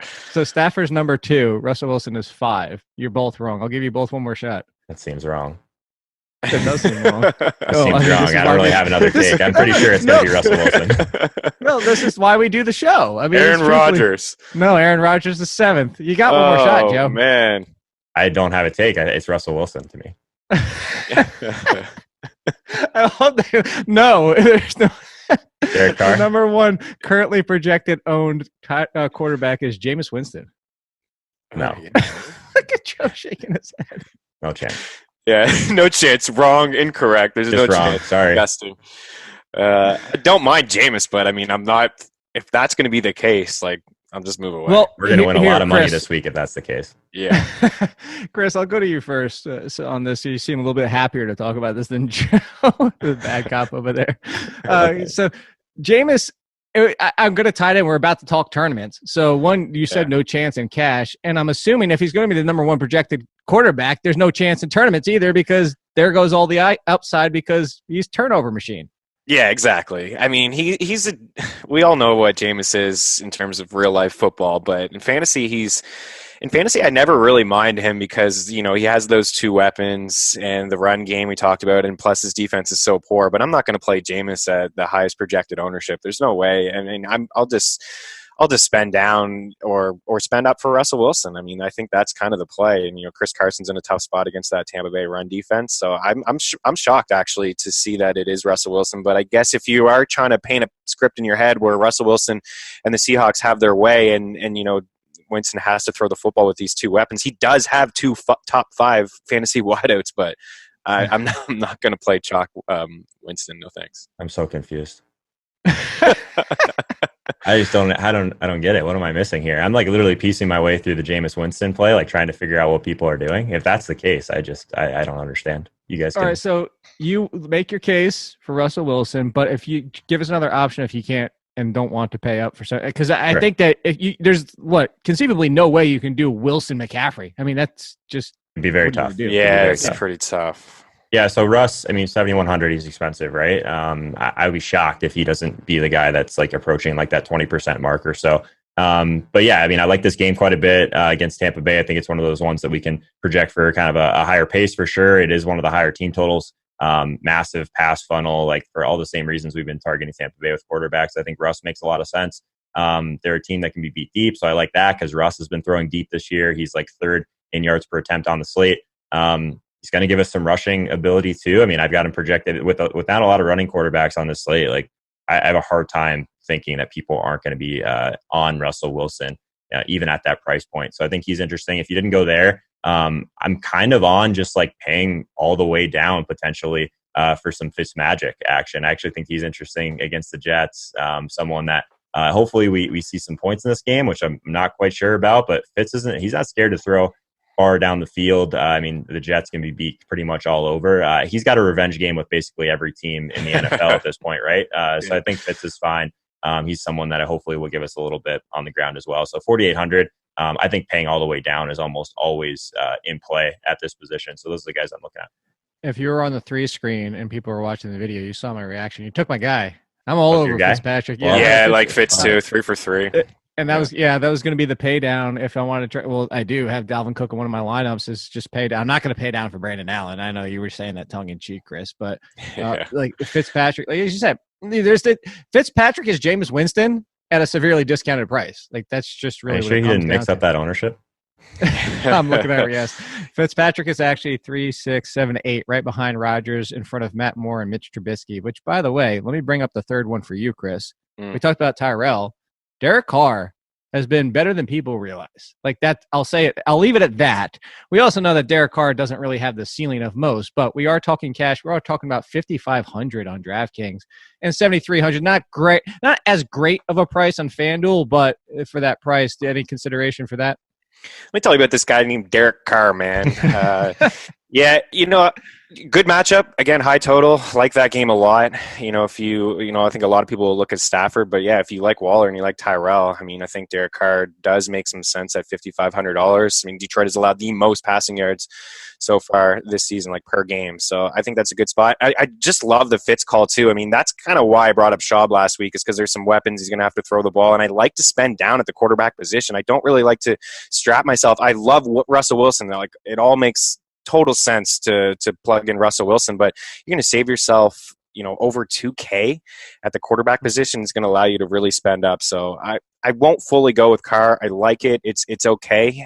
So Stafford's number 2. Russell Wilson is 5. You're both wrong. I'll give you both one more shot. That seems wrong. It does seem wrong. That seems wrong. I don't really have another take. I'm pretty sure it's going to be Russell Wilson. No, this is why we do the show. I mean, Aaron Rodgers. No, Aaron Rodgers is 7th. You got one more shot, Joe. Oh, man. I don't have a take. It's Russell Wilson to me. No, there's no. Derek Carr. The number one currently projected owned quarterback is Jameis Winston. No. Look at Joe shaking his head. No chance. Yeah, no chance. Wrong, incorrect. There's Just no wrong. chance. Sorry. Disgusting. I don't mind Jameis, but I mean, I'm not. If that's going to be the case, like, I'll just move away. Well, We're going to win a lot of money Chris. this week if that's the case. Yeah. Chris, I'll go to you first so on this. You seem a little bit happier to talk about this than Joe, the bad cop over there. So, Jameis, I'm going to tie it in. We're about to talk tournaments. So, one, you said no chance in cash. And I'm assuming if he's going to be the number one projected quarterback, there's no chance in tournaments either because there goes all the upside because he's turnover machine. Yeah, exactly. I mean, we all know what Jameis is in terms of real life football, but in fantasy, I never really mind him because, he has those two weapons and the run game we talked about, and plus his defense is so poor, but I'm not going to play Jameis at the highest projected ownership. There's no way. I mean, I'll just spend down or spend up for Russell Wilson. I mean, I think that's kind of the play. And, Chris Carson's in a tough spot against that Tampa Bay run defense. So I'm shocked actually to see that it is Russell Wilson. But I guess if you are trying to paint a script in your head where Russell Wilson and the Seahawks have their way and Winston has to throw the football with these two weapons, he does have two top five fantasy wideouts, but I'm not going to play chalk Winston. No thanks. I'm so confused. I just don't get it. What am I missing here? I'm like literally piecing my way through the Jameis Winston play, like trying to figure out what people are doing. If that's the case, I don't understand. You guys All right, so you make your case for Russell Wilson, but if you give us another option if you can't and don't want to pay up for something, because I think that there's conceivably no way you can do Wilson McCaffrey. I mean, that's just it'd be very tough. Yeah, it's pretty tough. Yeah, so Russ, I mean, 7,100, he's expensive, right? I would be shocked if he doesn't be the guy that's like approaching like that 20% marker. So, but yeah, I mean, I like this game quite a bit against Tampa Bay. I think it's one of those ones that we can project for kind of a higher pace for sure. It is one of the higher team totals, massive pass funnel, like for all the same reasons we've been targeting Tampa Bay with quarterbacks. I think Russ makes a lot of sense. They're a team that can be beat deep, so I like that because Russ has been throwing deep this year. He's like third in yards per attempt on the slate. He's going to give us some rushing ability too. I mean, I've got him projected with not a lot of running quarterbacks on this slate. Like, I have a hard time thinking that people aren't going to be on Russell Wilson, even at that price point. So I think he's interesting. If you didn't go there, I'm kind of on just like paying all the way down potentially for some Fitzmagic action. I actually think he's interesting against the Jets. Someone that hopefully we see some points in this game, which I'm not quite sure about. But he's not scared to throw far down the field. I mean, the Jets can be beat pretty much all over. He's got a revenge game with basically every team in the NFL at this point, right? So I think Fitz is fine. He's someone that I hopefully will give us a little bit on the ground as well. So 4,800, I think paying all the way down is almost always in play at this position. So those are the guys I'm looking at. If you were on the 3 screen and people were watching the video, you saw my reaction. You took my guy. I'm all over Fitzpatrick. Yeah, like Fitz too. 3 for 3. And that was going to be the pay down if I wanted to try. Well, I do have Dalvin Cook in one of my lineups. Is just pay down. I'm not going to pay down for Brandon Allen. I know you were saying that tongue in cheek, Chris, but like Fitzpatrick, like you said, Fitzpatrick is Jameis Winston at a severely discounted price. Like that's just really. Are you sure he didn't mix up that ownership? I'm looking at it. Yes, Fitzpatrick is actually 3, 6, 7, 8, right behind Rodgers, in front of Matt Moore and Mitch Trubisky. Which, by the way, let me bring up the third one for you, Chris. We talked about Tyrell. Derek Carr has been better than people realize. Like that, I'll say it. I'll leave it at that. We also know that Derek Carr doesn't really have the ceiling of most, but we are talking cash. We're talking about 5,500 on DraftKings and 7,300. Not great, not as great of a price on FanDuel, but for that price, any consideration for that? Let me tell you about this guy named Derek Carr, man. Yeah, good matchup. Again, high total. Like that game a lot. If I think a lot of people will look at Stafford, but yeah, if you like Waller and you like Tyrell, I mean, I think Derek Carr does make some sense at $5,500. I mean, Detroit has allowed the most passing yards so far this season, like per game. So I think that's a good spot. I just love the Fitz call too. I mean, that's kind of why I brought up Schaub last week, is because there's some weapons. He's going to have to throw the ball, and I like to spend down at the quarterback position. I don't really like to strap myself. I love Russell Wilson. Like, it all makes total sense to plug in Russell Wilson, but you're going to save yourself, over $2,000 at the quarterback position is going to allow you to really spend up. So I won't fully go with Carr. I like it. It's okay.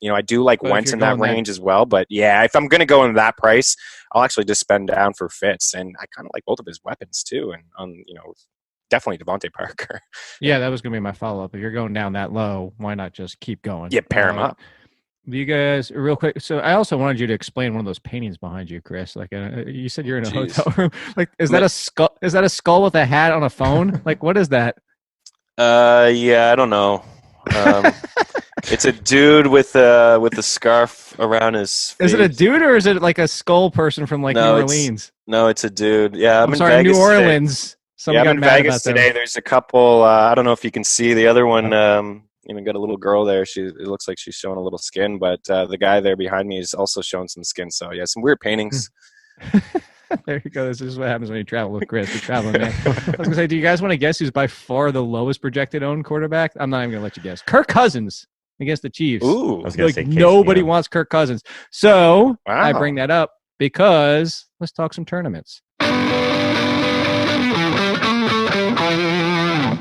I do like But if Wentz you're in that going range as well. But yeah, if I'm going to go in that price, I'll actually just spend down for Fitz. And I kind of like both of his weapons too. And definitely Devontae Parker. Yeah, that was going to be my follow-up. If you're going down that low, why not just keep going? Yeah, pair him up. You guys, real quick. So I also wanted you to explain one of those paintings behind you, Chris. Like you said, you're in a hotel room. Like, is that a skull? Is that a skull with a hat on a phone? Like, what is that? Yeah, I don't know. It's a dude with a scarf around his face. Is it a dude or is it like a skull person from New Orleans? No, it's a dude. Yeah, I'm sorry, Vegas New Orleans. Yeah, I'm in Vegas today. There's a couple. I don't know if you can see the other one. Got a little girl there. It looks like she's showing a little skin, but the guy there behind me is also showing some skin. So yeah, some weird paintings. There you go. This is what happens when you travel with Chris. You're traveling, man. I was gonna say, do you guys want to guess who's by far the lowest projected owned quarterback? I'm not even gonna let you guess. Kirk Cousins against the Chiefs. Ooh, I was gonna say nobody wants Kirk Cousins. So wow. I bring that up because let's talk some tournaments.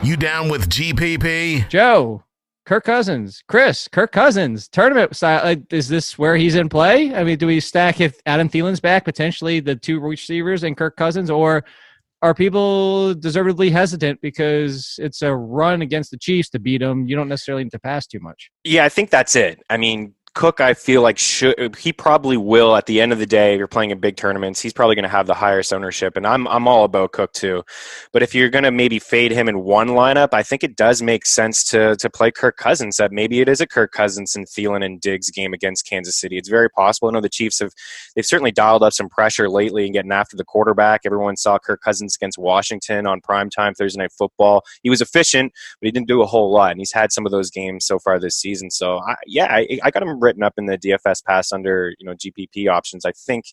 You down with GPP? Joe, Kirk Cousins, Chris, Kirk Cousins, tournament style. Is this where he's in play? I mean, do we stack if Adam Thielen's back, potentially the two receivers and Kirk Cousins, or are people deservedly hesitant because it's a run against the Chiefs to beat them? You don't necessarily need to pass too much. Yeah, I think that's it. I mean, Cook, I feel like he probably will at the end of the day. If you're playing in big tournaments, he's probably going to have the highest ownership, and I'm all about Cook too. But if you're going to maybe fade him in one lineup, I think it does make sense to play Kirk Cousins. That maybe it is a Kirk Cousins and Thielen and Diggs game against Kansas City. It's very possible. I know the Chiefs they've certainly dialed up some pressure lately and getting after the quarterback. Everyone saw Kirk Cousins against Washington on primetime Thursday Night Football. He was efficient, but he didn't do a whole lot, and he's had some of those games so far this season. So I got him written up in the DFS Pass under GPP options. I think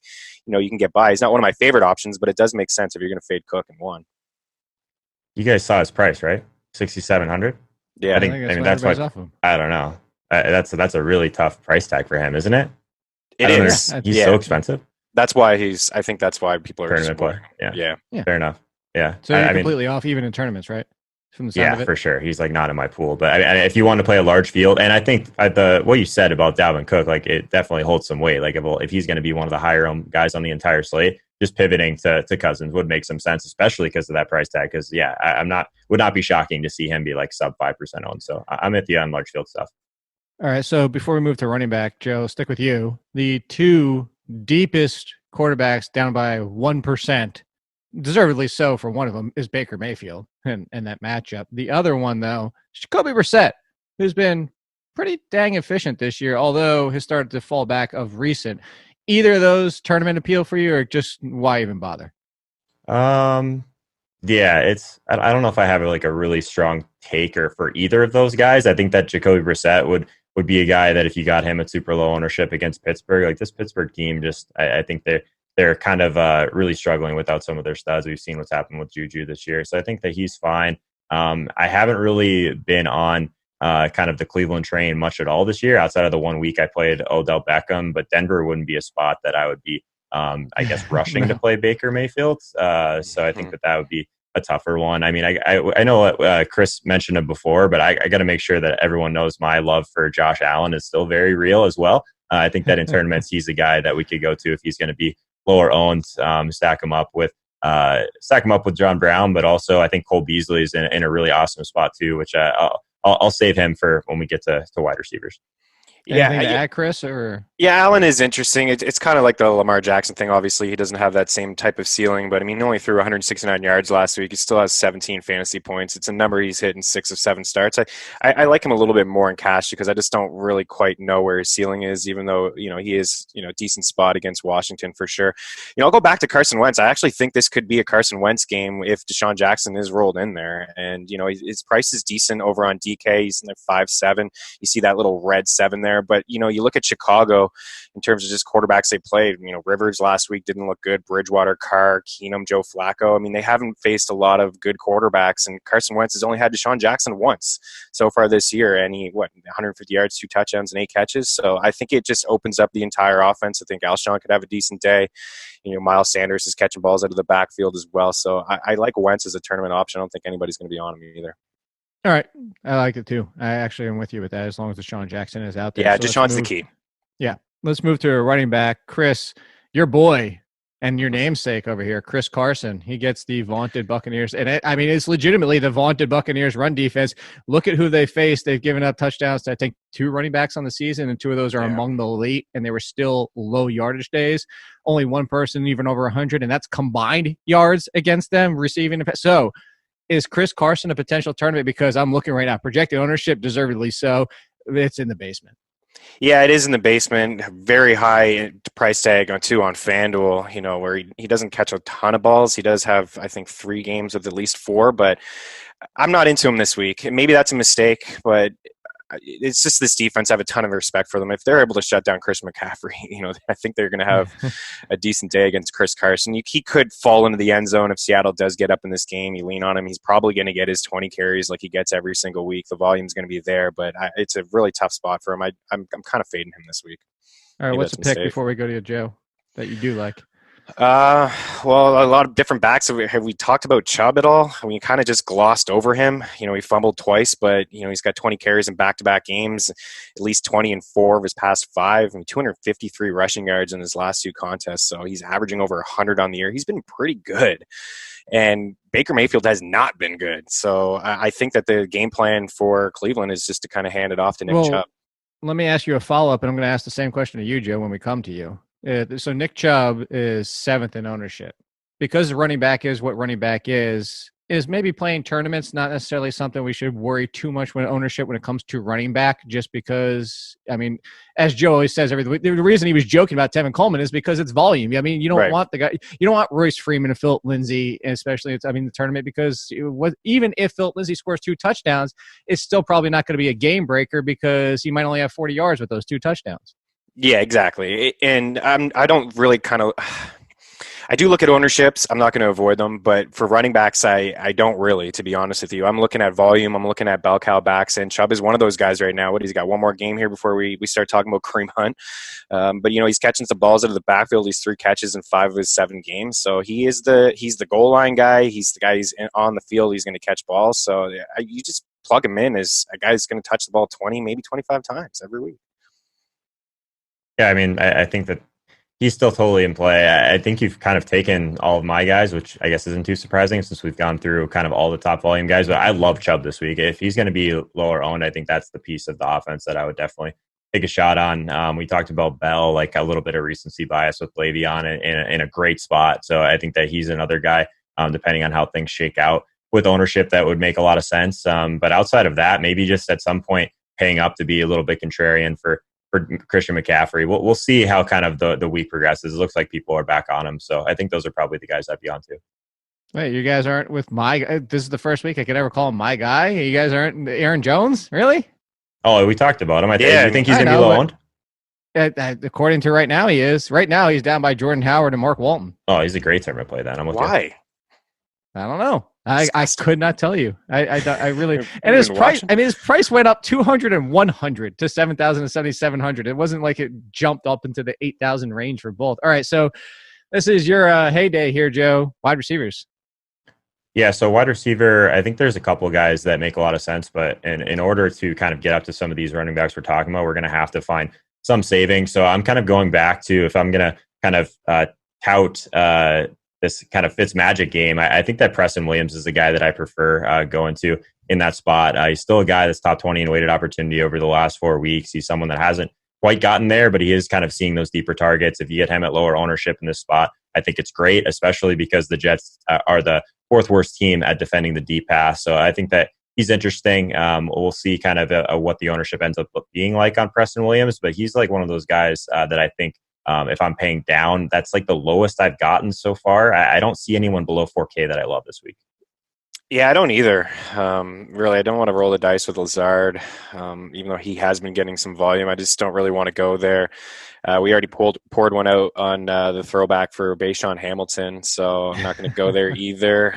you can get by. He's not one of my favorite options, but it does make sense if you're going to fade Cook in one. You guys saw his price, right? 6,700. Yeah, I think that's what I don't know. That's a really tough price tag for him, isn't it? It is. He's so expensive. That's why I think that's why people are tournament play. Yeah, fair enough. Yeah, so you're completely off even in tournaments, right? For sure. He's not in my pool. But if you want to play a large field, and I think what you said about Dalvin Cook, it definitely holds some weight. If he's going to be one of the higher guys on the entire slate, just pivoting to Cousins would make some sense, especially because of that price tag. Because would not be shocking to see him be sub 5% owned. So I'm at the on large field stuff. All right. So before we move to running back, Joe, stick with you. The two deepest quarterbacks down by 1%. Deservedly so for one of them is Baker Mayfield and that matchup. The other one, though, Jacoby Brissett, who's been pretty dang efficient this year, although has started to fall back of recent. Either of those tournament appeal for you, or just why even bother? Yeah, I don't know if I have a really strong taker for either of those guys. I think that Jacoby Brissett would be a guy that if you got him at super low ownership against Pittsburgh, this Pittsburgh team I think they're kind of really struggling without some of their studs. We've seen what's happened with Juju this year. So I think that he's fine. I haven't really been on kind of the Cleveland train much at all this year, outside of the 1 week I played Odell Beckham, but Denver wouldn't be a spot that I would be, rushing to play Baker Mayfield. So I think that would be a tougher one. I mean, I know Chris mentioned it before, but I got to make sure that everyone knows my love for Josh Allen is still very real as well. I think that in tournaments, he's the guy that we could go to if he's going to be lower owned, stack him up with John Brown, but also I think Cole Beasley is in a really awesome spot too, which I'll save him for when we get to wide receivers. Anything to add, Chris? Or Allen is interesting. It's kind of like the Lamar Jackson thing. Obviously, he doesn't have that same type of ceiling, but I mean, he only threw 169 yards last week. He still has 17 fantasy points. It's a number he's hit in 6 of 7 starts. I like him a little bit more in cash because I just don't really quite know where his ceiling is, even though he is decent spot against Washington for sure. I'll go back to Carson Wentz. I actually think this could be a Carson Wentz game if Deshaun Jackson is rolled in there, and his price is decent over on DK. He's in there 5.7. You see that little red 7 there, but you look at Chicago in terms of just quarterbacks they played. Rivers last week didn't look good. Bridgewater, Carr, Keenum, Joe Flacco. I mean, they haven't faced a lot of good quarterbacks, and Carson Wentz has only had Deshaun Jackson once so far this year, and he 150 yards, 2 touchdowns, and 8 catches. So I think it just opens up the entire offense. I think Alshon could have a decent day. Miles Sanders is catching balls out of the backfield as well. So I like Wentz as a tournament option. I don't think anybody's going to be on him either. All right. I like it too. I actually am with you with that as long as Deshaun Jackson is out there. Yeah, So Deshaun's the key. Yeah. Let's move to a running back. Chris, your boy and your namesake over here, Chris Carson. He gets the vaunted Buccaneers. And it's legitimately the vaunted Buccaneers run defense. Look at who they faced. They've given up touchdowns to, I think, 2 running backs on the season, and 2 of those are among the elite, and they were still low yardage days. Only one person even over 100, and that's combined yards against them receiving. So is Chris Carson a potential tournament? Because I'm looking right now. Projected ownership, deservedly so. It's in the basement. Yeah, it is in the basement. Very high price tag on FanDuel, where he doesn't catch a ton of balls. He does have, I think, 3 games with at least 4, but I'm not into him this week. Maybe that's a mistake, but it's just this defense. I have a ton of respect for them. If they're able to shut down Chris McCaffrey, I think they're going to have a decent day against Chris Carson. He could fall into the end zone if Seattle does get up in this game. You lean on him. He's probably going to get his 20 carries like he gets every single week. The volume's going to be there, but it's a really tough spot for him. I'm kind of fading him this week. All right, maybe what's the pick before we go to you, Joe, that you do like? Well, a lot of different backs. Have we talked about Chubb at all? We kind of just glossed over him. He fumbled twice, but he's got 20 carries in back-to-back games, at least 20 in 4 of his past 5, 253 rushing yards in his last 2 contests. So he's averaging over 100 on the year. He's been pretty good, and Baker Mayfield has not been good. So I think that the game plan for Cleveland is just to kind of hand it off to Nick Chubb. Let me ask you a follow-up, and I'm going to ask the same question to you, Joe, when we come to you. So Nick Chubb is 7th in ownership. Because running back is what running back is maybe playing tournaments not necessarily something we should worry too much when it comes to running back, just because, as Joe always says, the reason he was joking about Tevin Coleman is because it's volume. You don't want the guy, you don't want Royce Freeman and Philip Lindsay, especially the tournament, because even if Philip Lindsay scores 2 touchdowns, it's still probably not going to be a game breaker because he might only have 40 yards with those 2 touchdowns. Yeah, exactly. And I don't really I do look at ownerships. I'm not going to avoid them, but for running backs, I don't really, to be honest with you. I'm looking at volume. I'm looking at bell cow backs, and Chubb is one of those guys right now. He's got one more game here before we start talking about Kareem Hunt. But he's catching some balls out of the backfield. He's 3 catches in 5 of his 7 games. So he's the goal line guy. He's the guy who's on the field. He's going to catch balls. So you just plug him in as a guy that's going to touch the ball 20, maybe 25 times every week. Yeah, I think that he's still totally in play. I think you've kind of taken all of my guys, which I guess isn't too surprising since we've gone through kind of all the top volume guys. But I love Chubb this week. If he's going to be lower owned, I think that's the piece of the offense that I would definitely take a shot on. We talked about Bell, like a little bit of recency bias with Le'Veon in a great spot. So I think that he's another guy, depending on how things shake out with ownership, that would make a lot of sense. But outside of that, maybe just at some point paying up to be a little bit contrarian for Christian McCaffrey. We'll see how kind of the week progresses. It looks like people are back on him. So I think those are probably the guys I'd be on to. Wait, you guys aren't with this is the first week I could ever call him my guy. You guys aren't Aaron Jones? Really? Oh, we talked about him. You think he's going to be low owned? According to right now, he is. Right now, he's down by Jordan Howard and Mark Walton. Oh, he's a great tournament play then. I'm with you. Why? I don't know. I could not tell you. I really and his price. His price went up 200 and 100 to 7,000 and 7,700. It wasn't like it jumped up into the 8,000 range for both. All right, so this is your heyday here, Joe. Wide receivers. Yeah, so wide receiver, I think there's a couple of guys that make a lot of sense, but in order to kind of get up to some of these running backs we're talking about, we're going to have to find some savings. So I'm kind of going back to, if I'm going to kind of tout this kind of Fitz magic game, I think that Preston Williams is the guy that I prefer going to in that spot. He's still a guy that's top 20 in weighted opportunity over the last 4 weeks. He's someone that hasn't quite gotten there, but he is kind of seeing those deeper targets. If you get him at lower ownership in this spot, I think it's great, especially because the Jets are the 4th worst team at defending the deep pass. So I think that he's interesting. We'll see kind of what the ownership ends up being like on Preston Williams, but he's like one of those guys that I think if I'm paying down, that's like the lowest I've gotten so far. I don't see anyone below 4K that I love this week. Yeah, I don't either. Really, I don't want to roll the dice with Lazard, even though he has been getting some volume. I just don't really want to go there. We already poured one out on the throwback for Bayshawn Hamilton, so I'm not going to go there either.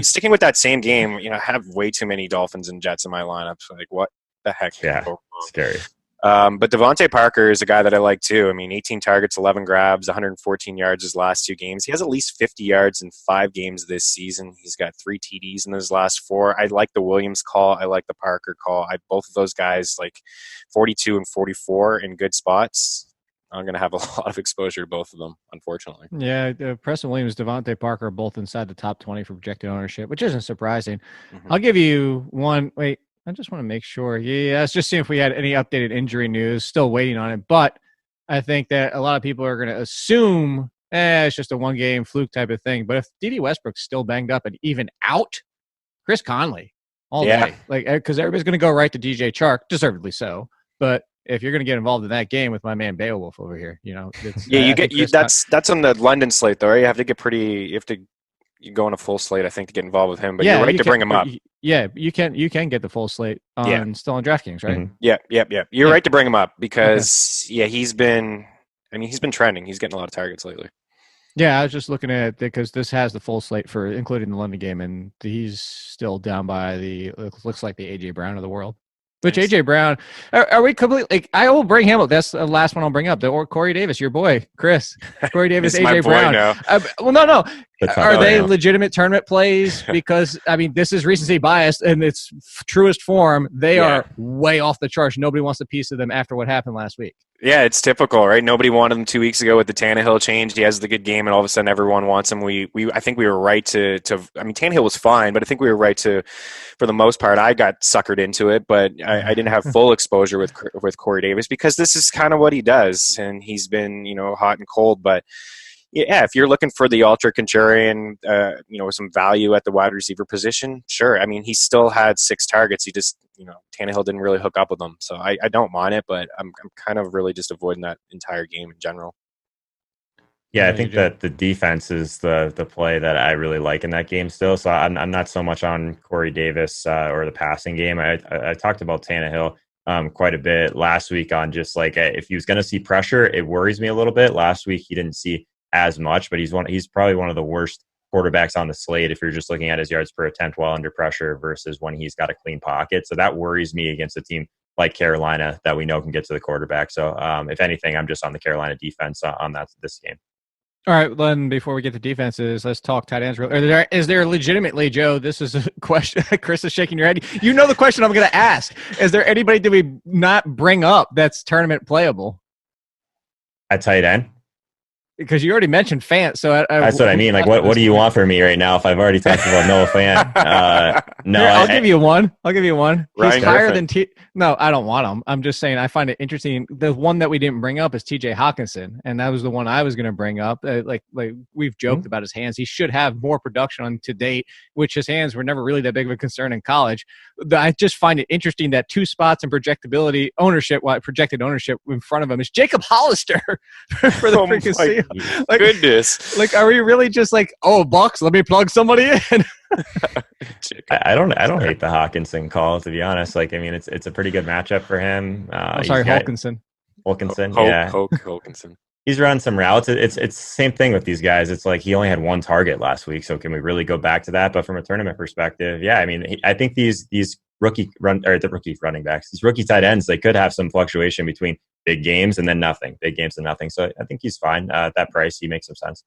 Sticking with that same game, I have way too many Dolphins and Jets in my lineup. So like, what the heck? Yeah, scary. But Devontae Parker is a guy that I like too. I mean, 18 targets, 11 grabs, 114 yards his last 2 games. He has at least 50 yards in 5 games this season. He's got 3 TDs in his last 4. I like the Williams call. I like the Parker call. Both of those guys, like 42 and 44 in good spots. I'm going to have a lot of exposure to both of them, unfortunately. Yeah, Preston Williams, Devontae Parker are both inside the top 20 for projected ownership, which isn't surprising. I'll give you one. Wait, I just want to make sure. Yeah, let's just see if we had any updated injury news. Still waiting on it. But I think that a lot of people are going to assume it's just a one-game fluke type of thing. But if D.D. Westbrook's still banged up and even out, Chris Conley all day. Like, because everybody's going to go right to DJ Chark, deservedly so. But if you're going to get involved in that game with my man Beowulf over here, that's on the London slate though, right? You have to you go on a full slate, I think, to get involved with him. But you're right to bring him up. Yeah, you can get the full slate still on DraftKings, right? Mm-hmm. Yeah. You're right to bring him up because he's been trending. He's getting a lot of targets lately. Yeah, I was just looking at it because this has the full slate for including the London game, and he's still down by looks like the AJ Brown of the world. Which nice. AJ Brown, are we completely? Like, I will bring him up. That's the last one I'll bring up. Or Corey Davis, your boy, Chris. Corey Davis, AJ Brown. No. Are they legitimate tournament plays? Because I mean, this is recency bias in its truest form. They are way off the charts. Nobody wants a piece of them after what happened last week. Yeah, it's typical, right? Nobody wanted him 2 weeks ago with the Tannehill change. He has the good game, and all of a sudden everyone wants him. I think we were right to. I mean, Tannehill was fine, but I think we were right to, for the most part. I got suckered into it, but I didn't have full exposure with Corey Davis because this is kind of what he does, and he's been hot and cold. But yeah, if you're looking for the ultra contrarian, with some value at the wide receiver position, sure. I mean, he still had 6 targets. He just, Tannehill didn't really hook up with them. So I don't mind it, but I'm kind of really just avoiding that entire game in general. Yeah, I think that the defense is the play that I really like in that game still. So I'm not so much on Corey Davis or the passing game. I talked about Tannehill quite a bit last week on just like if he was going to see pressure, it worries me a little bit. Last week he didn't see as much, but he's probably one of the worst quarterbacks on the slate if you're just looking at his yards per attempt while under pressure versus when he's got a clean pocket. So that worries me against a team like Carolina that we know can get to the quarterback. So if anything, I'm just on the Carolina defense on this game. All right, then before we get to defenses, let's talk tight ends. Is there legitimately, Joe, this is a question, Chris is shaking your head. You know the question I'm going to ask. Is there anybody do we not bring up that's tournament playable? At tight end? Because you already mentioned Fant, so that's what I mean. Like, what do you want from me right now? If I've already talked about Noah Fant, no, here, I'll give you one. He's higher than No, I don't want him. I'm just saying I find it interesting. The one that we didn't bring up is T.J. Hawkinson, and that was the one I was going to bring up. Like we've joked about his hands. He should have more production on to date, which his hands were never really that big of a concern in college. I just find it interesting that 2 spots in projected ownership in front of him is Jacob Hollister for the freaking Seahawks. Like, goodness. Like, are we really just like, Bucks, let me plug somebody in? I don't hate the Hawkinson call, to be honest. Like, I mean, it's a pretty good matchup for him. Hawkinson. Hawkinson. He's run some routes. It's the same thing with these guys. It's like he only had 1 target last week, so can we really go back to that? But from a tournament perspective, yeah, I mean, I think these rookie running backs, these rookie tight ends, they could have some fluctuation between big games and then nothing, big games and nothing. So I think he's fine at that price. He makes some sense.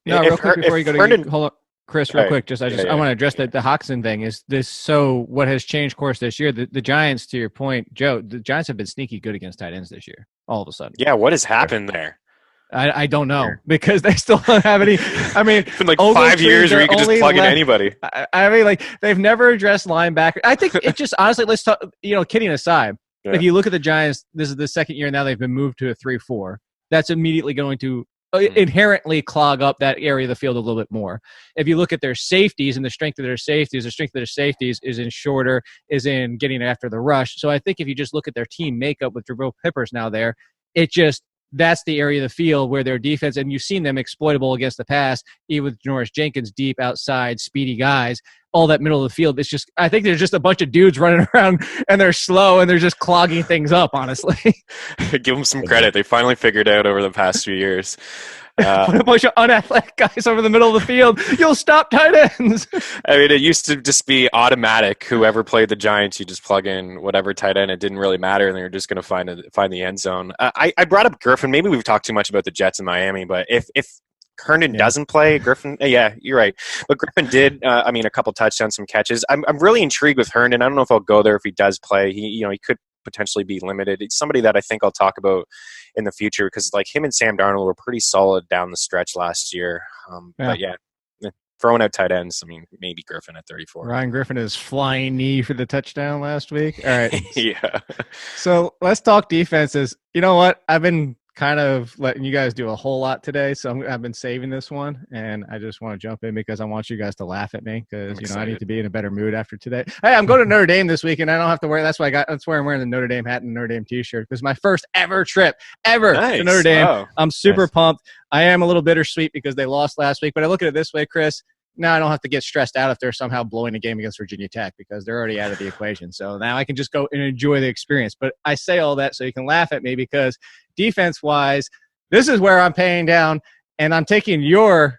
No, real quick before you go to hold on, Chris, real quick. I want to address the Hawkinson thing. Is this so? What has changed course this year? The Giants, to your point, Joe, the Giants have been sneaky good against tight ends this year. All of a sudden, yeah. What has happened there? I don't know because they still don't have any. I mean, it's been like 5 years where you can just plug in anybody. I mean, like they've never addressed linebacker. I think it just honestly, let's talk. Kidding aside, if you look at the Giants, this is the second year now they've been moved to a 3-4. That's immediately going to inherently clog up that area of the field a little bit more. If you look at their safeties and the strength of their safeties is in shorter, is in getting after the rush. So I think if you just look at their team makeup with Jabril Peppers now there, that's the area of the field where their defense, and you've seen them exploitable against the pass, even with Janoris Jenkins, deep outside, speedy guys, all that middle of the field. It's just, I think there's just a bunch of dudes running around and they're slow and they're just clogging things up, honestly. Give them some credit. They finally figured out over the past few years. Put a bunch of unathletic guys over the middle of the field. You'll stop tight ends. I mean, it used to just be automatic. Whoever played the Giants, you just plug in whatever tight end. It didn't really matter, and they were just going to find the end zone. I brought up Griffin. Maybe we've talked too much about the Jets in Miami, but if Herndon doesn't play, Griffin, yeah, you're right. But Griffin did, a couple touchdowns, some catches. I'm really intrigued with Herndon. I don't know if I'll go there if he does play. He could potentially be limited. It's somebody that I think I'll talk about in the future because like him and Sam Darnold were pretty solid down the stretch last year. But yeah, throwing out tight ends, maybe Griffin at 34. Ryan Griffin is flying knee for the touchdown last week. All right. Yeah. So let's talk defenses. You know what? I've been kind of letting you guys do a whole lot today, so I've been saving this one, and I just want to jump in because I want you guys to laugh at me because I need to be in a better mood after today. Hey, I'm going to Notre Dame this week, and I don't have to wear. That's why I'm wearing the Notre Dame hat and Notre Dame T-shirt. This is my first ever trip to Notre Dame. Oh, I'm super pumped. I am a little bittersweet because they lost last week, but I look at it this way, Chris. Now I don't have to get stressed out if they're somehow blowing a game against Virginia Tech because they're already out of the equation. So now I can just go and enjoy the experience. But I say all that so you can laugh at me because defense-wise, this is where I'm paying down, and I'm taking your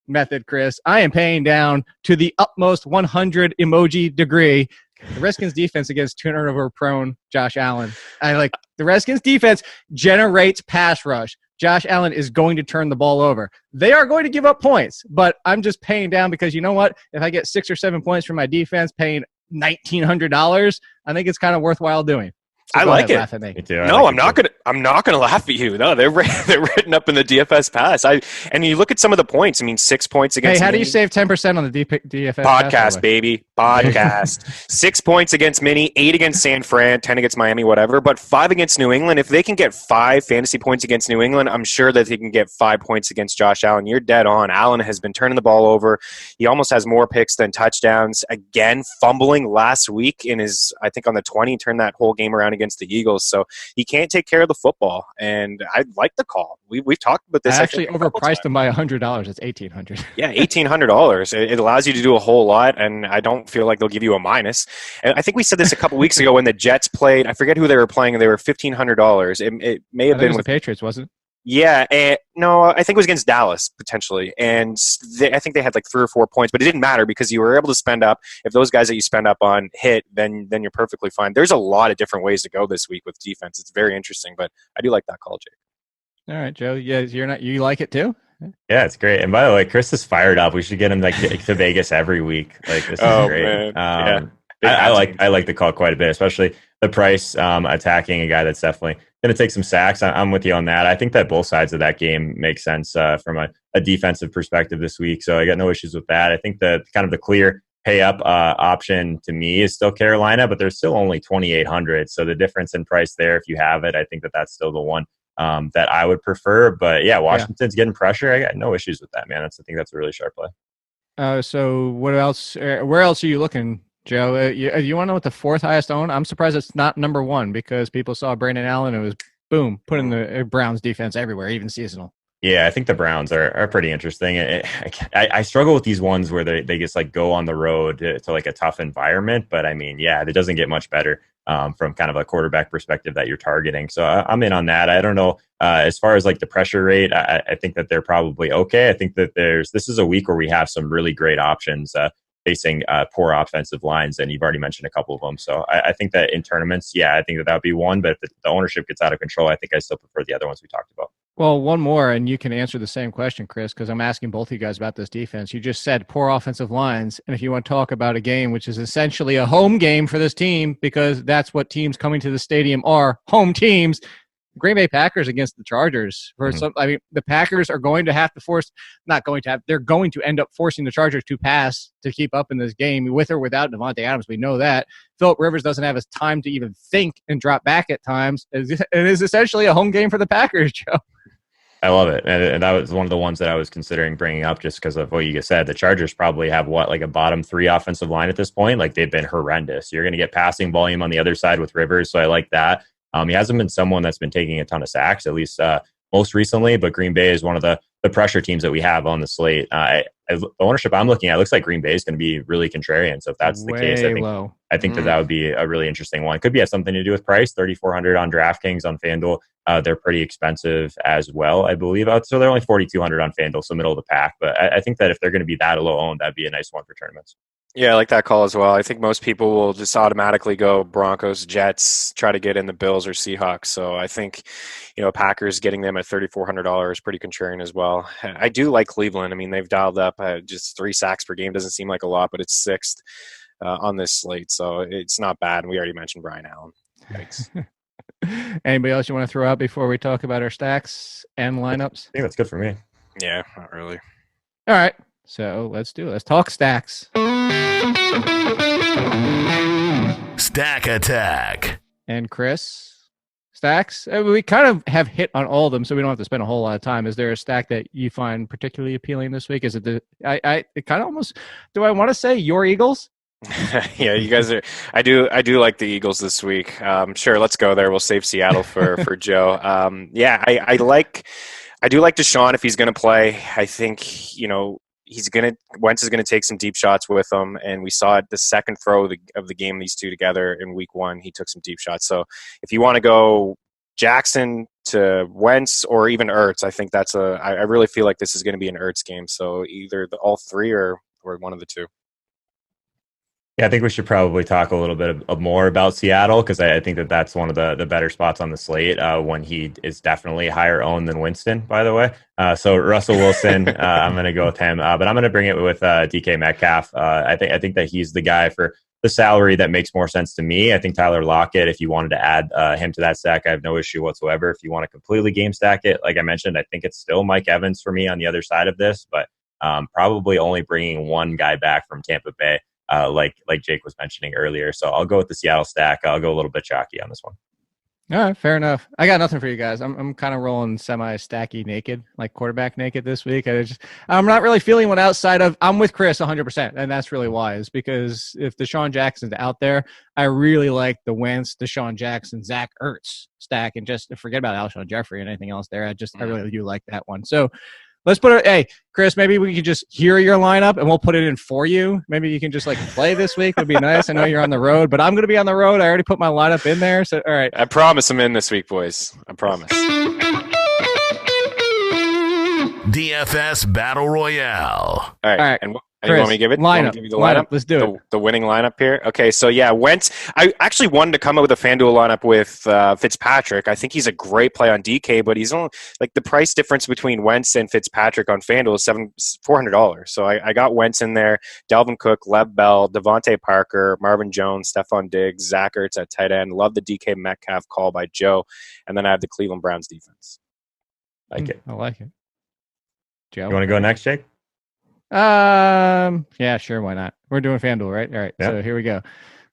method, Chris. I am paying down to the utmost 100 emoji degree. The Redskins defense against turnover-prone Josh Allen. The Redskins defense generates pass rush. Josh Allen is going to turn the ball over. They are going to give up points, but I'm just paying down because you know what? If I get 6 or 7 points from my defense paying $1,900, I think it's kind of worthwhile doing. So I like it. Laugh at me. Me too. I'm not gonna laugh at you. No, they're written up in the DFS Pass. And you look at some of the points. 6 points against. Hey, how do you save 10% on the DFS podcast, Pass, baby? Podcast. 6 points against Meaney, 8 against San Fran, 10 against Miami, whatever. But 5 against New England. If they can get 5 fantasy points against New England, I'm sure that they can get 5 points against Josh Allen. You're dead on. Allen has been turning the ball over. He almost has more picks than touchdowns. Again, fumbling last week on the 20, turned that whole game around against the Eagles. So he can't take care of the football, and I like the call. We've talked about this. I actually overpriced him by $100. It's $1,800. Yeah, $1,800. It allows you to do a whole lot, and I don't feel like they'll give you a minus. And I think we said this a couple weeks ago when the Jets played. I forget who they were playing, and they were $1,500. It may have been with the Patriots, wasn't it? Yeah, no, I think it was against Dallas, potentially. And I think they had like 3 or 4 points, but it didn't matter because you were able to spend up. If those guys that you spend up on hit, then you're perfectly fine. There's a lot of different ways to go this week with defense. It's very interesting, but I do like that call, Jake. All right, Joe. Yeah, you like it too? Yeah, it's great. And by the way, Chris is fired up. We should get him to Vegas every week. This is great. Man. I like the call quite a bit, especially the price attacking a guy that's definitely going to take some sacks. I'm with you on that. I think that both sides of that game make sense from a defensive perspective this week. So I got no issues with that. I think the kind of the clear pay up option to me is still Carolina, but there's still only 2,800. So the difference in price there, if you have it, I think that's still the one that I would prefer. But yeah, Washington's getting pressure. I got no issues with that, man. I think that's a really sharp play. So what else? Where else are you looking, Joe? You want to know what the 4th highest owned? I'm surprised it's not number 1 because people saw Brandon Allen. It was boom, putting the Browns defense everywhere, even seasonal. Yeah, I think the Browns are pretty interesting. I struggle with these ones where they just go on the road to a tough environment. But it doesn't get much better from kind of a quarterback perspective that you're targeting. So I'm in on that. I don't know. As far as the pressure rate, I think that they're probably okay. I think that this is a week where we have some really great options facing poor offensive lines, and you've already mentioned a couple of them. So I think that in tournaments, I think that would be one. But if the ownership gets out of control, I think I still prefer the other ones we talked about. Well, one more, and you can answer the same question, Chris, because I'm asking both of you guys about this defense. You just said poor offensive lines, and if you want to talk about a game which is essentially a home game for this team, because that's what teams coming to the stadium are, home teams, Green Bay Packers against the Chargers. The Packers are going to have to they're going to end up forcing the Chargers to pass to keep up in this game with or without Devontae Adams. We know that. Phillip Rivers doesn't have his time to even think and drop back at times. It is essentially a home game for the Packers, Joe. I love it. And that was one of the ones that I was considering bringing up just because of what you just said. The Chargers probably have a bottom 3 offensive line at this point. They've been horrendous. You're going to get passing volume on the other side with Rivers. So I like that. He hasn't been someone that's been taking a ton of sacks, at least most recently, but Green Bay is one of the the pressure teams that we have on the slate. The ownership I'm looking at, it looks like Green Bay is going to be really contrarian. So if that's the case, I think that would be a really interesting one. Could be something to do with price. 3,400 on DraftKings, on FanDuel. They're pretty expensive as well, I believe. So they're only 4,200 on FanDuel, so middle of the pack. But I think that if they're going to be that low owned, that'd be a nice one for tournaments. Yeah, I like that call as well. I think most people will just automatically go Broncos, Jets, try to get in the Bills or Seahawks. So I think, Packers getting them at $3,400 is pretty contrarian as well. I do like Cleveland. I mean, they've dialed up just 3 sacks per game. Doesn't seem like a lot, but it's 6th on this slate. So it's not bad. And we already mentioned Brian Allen. Yikes. Anybody else you want to throw out before we talk about our stacks and lineups? I think that's good for me. Yeah, not really. All right. So let's do it. Let's talk stacks. Stack Attack. And Chris, stacks? We kind of have hit on all of them, so we don't have to spend a whole lot of time. Is there a stack that you find particularly appealing this week? Is it it kind of almost, do I want to say your Eagles? Yeah, you guys are. I do like the Eagles this week. Sure, let's go there. We'll save Seattle for Joe. I do like Deshaun if he's going to play. I think Wentz is going to take some deep shots with him, and we saw it the second throw of the game. These two together in week 1, he took some deep shots. So if you want to go Jackson to Wentz or even Ertz, I think I really feel like this is going to be an Ertz game. So either all 3 or one of the 2. Yeah, I think we should probably talk a little bit more about Seattle, because I think that's one of the better spots on the slate when he is definitely higher owned than Winston, by the way. So Russell Wilson, I'm going to go with him, but I'm going to bring it with DK Metcalf. I think that he's the guy for the salary that makes more sense to me. I think Tyler Lockett, if you wanted to add him to that stack, I have no issue whatsoever. If you want to completely game stack it, like I mentioned, I think it's still Mike Evans for me on the other side of this, but probably only bringing one guy back from Tampa Bay. Like Jake was mentioning earlier. So I'll go with the Seattle stack. I'll go a little bit chalky on this one. All right, fair enough. I got nothing for you guys. I'm kind of rolling semi-stacky naked, like quarterback naked this week. I'm not really feeling one outside of, I'm with Chris 100%, and that's really wise, because if Deshaun Jackson's out there, I really like the Wentz, Deshaun Jackson, Zach Ertz stack, and just forget about Alshon Jeffrey and anything else there. I really do like that one. So let's put it. Hey, Chris, maybe we can just hear your lineup and we'll put it in for you. Maybe you can just play this week. Would be nice. I know you're on the road, but I'm going to be on the road. I already put my lineup in there. So, all right. I promise I'm in this week, boys. I promise. DFS Battle Royale. All right. And Chris, you want me to give it? Lineup. Give you the lineup? Let's do it. The winning lineup here. Okay, so yeah, Wentz. I actually wanted to come up with a FanDuel lineup with Fitzpatrick. I think he's a great play on DK, but he's only the price difference between Wentz and Fitzpatrick on FanDuel is $400. So I got Wentz in there, Dalvin Cook, Lev Bell, Devontae Parker, Marvin Jones, Stephon Diggs, Zach Ertz at tight end. Love the DK Metcalf call by Joe, and then I have the Cleveland Browns defense. I like it. Joe, you want to go next, Jake? Yeah, sure. Why not? We're doing FanDuel, right? All right. Yep. So here we go.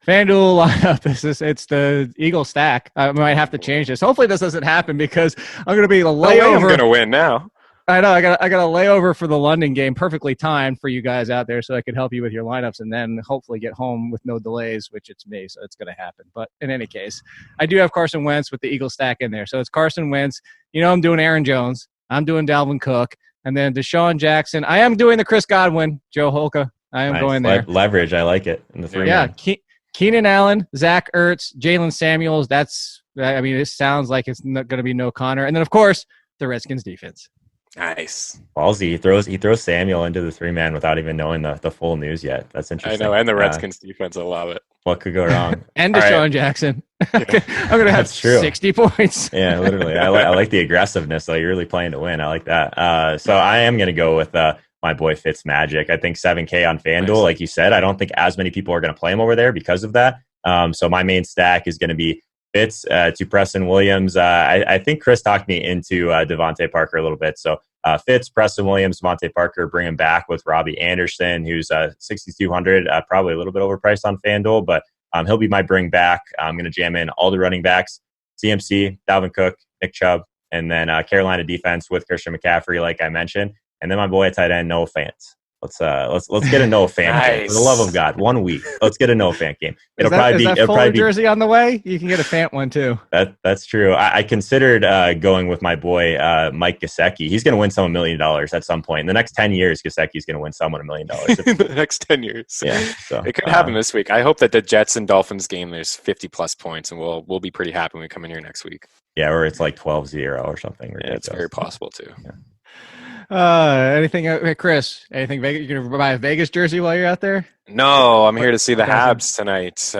FanDuel lineup. It's the Eagle stack. I might have to change this. Hopefully this doesn't happen, because I'm going to be a layover. I'm going to win now. I know. I got a layover for the London game, perfectly timed for you guys out there, so I could help you with your lineups, and then hopefully get home with no delays, which it's me, so it's going to happen. But in any case, I do have Carson Wentz with the Eagle stack in there. So it's Carson Wentz. I'm doing Aaron Jones. I'm doing Dalvin Cook. And then Deshaun Jackson. I am doing the Chris Godwin, Joe Holka. I am going there. Leverage. I like it. In the 3 Yeah. Keenan Allen, Zach Ertz, Jalen Samuels. This sounds like it's not going to be no Connor. And then, of course, the Redskins defense. Nice. Ballsy. He throws Samuel into the 3-man without even knowing the full news yet. That's interesting. I know. And the Redskins defense. I love it. What could go wrong? And Deshaun Jackson. I'm going to have 60 points. Yeah, literally. I like the aggressiveness. So you're really playing to win. I like that. So I am going to go with my boy Fitzmagic. I think $7K on FanDuel. Nice. Like you said, I don't think as many people are going to play him over there because of that. So my main stack is going to be Fitz to Preston Williams. I think Chris talked me into Devontae Parker a little bit. So Fitz, Preston Williams, Devontae Parker, bring him back with Robbie Anderson, who's 6,200, probably a little bit overpriced on FanDuel, but he'll be my bring back. I'm going to jam in all the running backs, CMC, Dalvin Cook, Nick Chubb, and then Carolina defense with Christian McCaffrey, like I mentioned. And then my boy at tight end, Noah Fant. Let's get a Noah Fant game. For the love of God, 1 week. Let's get a Noah Fant game. It'll probably be jersey on the way. You can get a Fant one too. That's true. I considered going with my boy Mike Gesicki. He's going to win $1 million at some point in the next 10 years. Gesicki's going to win someone $1 million. In the next 10 years. Yeah, so it could happen this week. I hope that the Jets and Dolphins game there's 50 plus points, and we'll be pretty happy when we come in here next week. Yeah, or it's like 12-0 or something. Yeah, it's very possible too. Yeah. Anything, Chris? Anything Vegas? You're gonna buy a Vegas jersey while you're out there? No, I'm here to see the Habs tonight.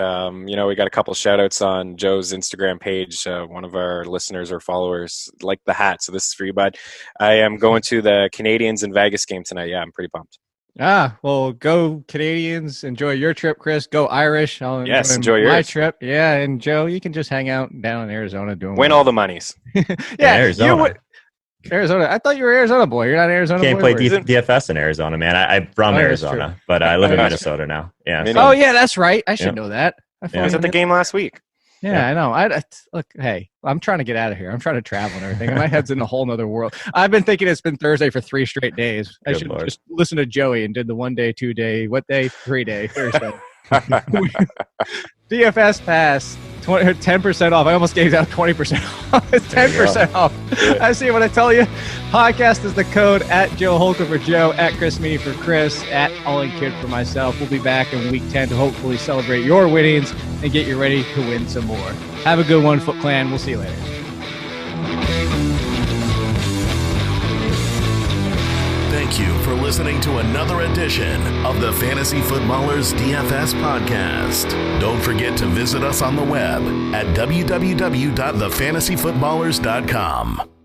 We got a couple shout outs on Joe's Instagram page. One of our listeners or followers liked the hat, so this is for you, bud. I am going to the Canadians and Vegas game tonight. Yeah, I'm pretty pumped. Well, go Canadians. Enjoy your trip, Chris. Go Irish. Yes, enjoy my yours. trip. Yeah, and Joe, you can just hang out down in Arizona doing win all the monies. Yeah, Arizona. Arizona. I thought you were an Arizona boy. You're not an Arizona Can't boy. play DFS in Arizona, man. I'm from Arizona, but I live in Minnesota now. Yeah. Meaney. Oh, yeah, that's right. I should know that. I was at the game last week. Yeah, I know. Look, hey, I'm trying to get out of here. I'm trying to travel and everything. My head's in a whole nother world. I've been thinking it's been Thursday for 3 straight days. I should just listen to Joey and did the 1 day, 2 day, what day? 3 day, Thursday. DFS Pass, 10% off. I almost gave out 20% off. It's 10% off. I see what I tell you. Podcast is the code at Joe Holka for Joe, at Chris Meaney for Chris, at All In Kid for myself. We'll be back in week 10 to hopefully celebrate your winnings and get you ready to win some more. Have a good one, Foot Clan. We'll see you later. Thank you for listening to another edition of the Fantasy Footballers DFS Podcast. Don't forget to visit us on the web at www.thefantasyfootballers.com.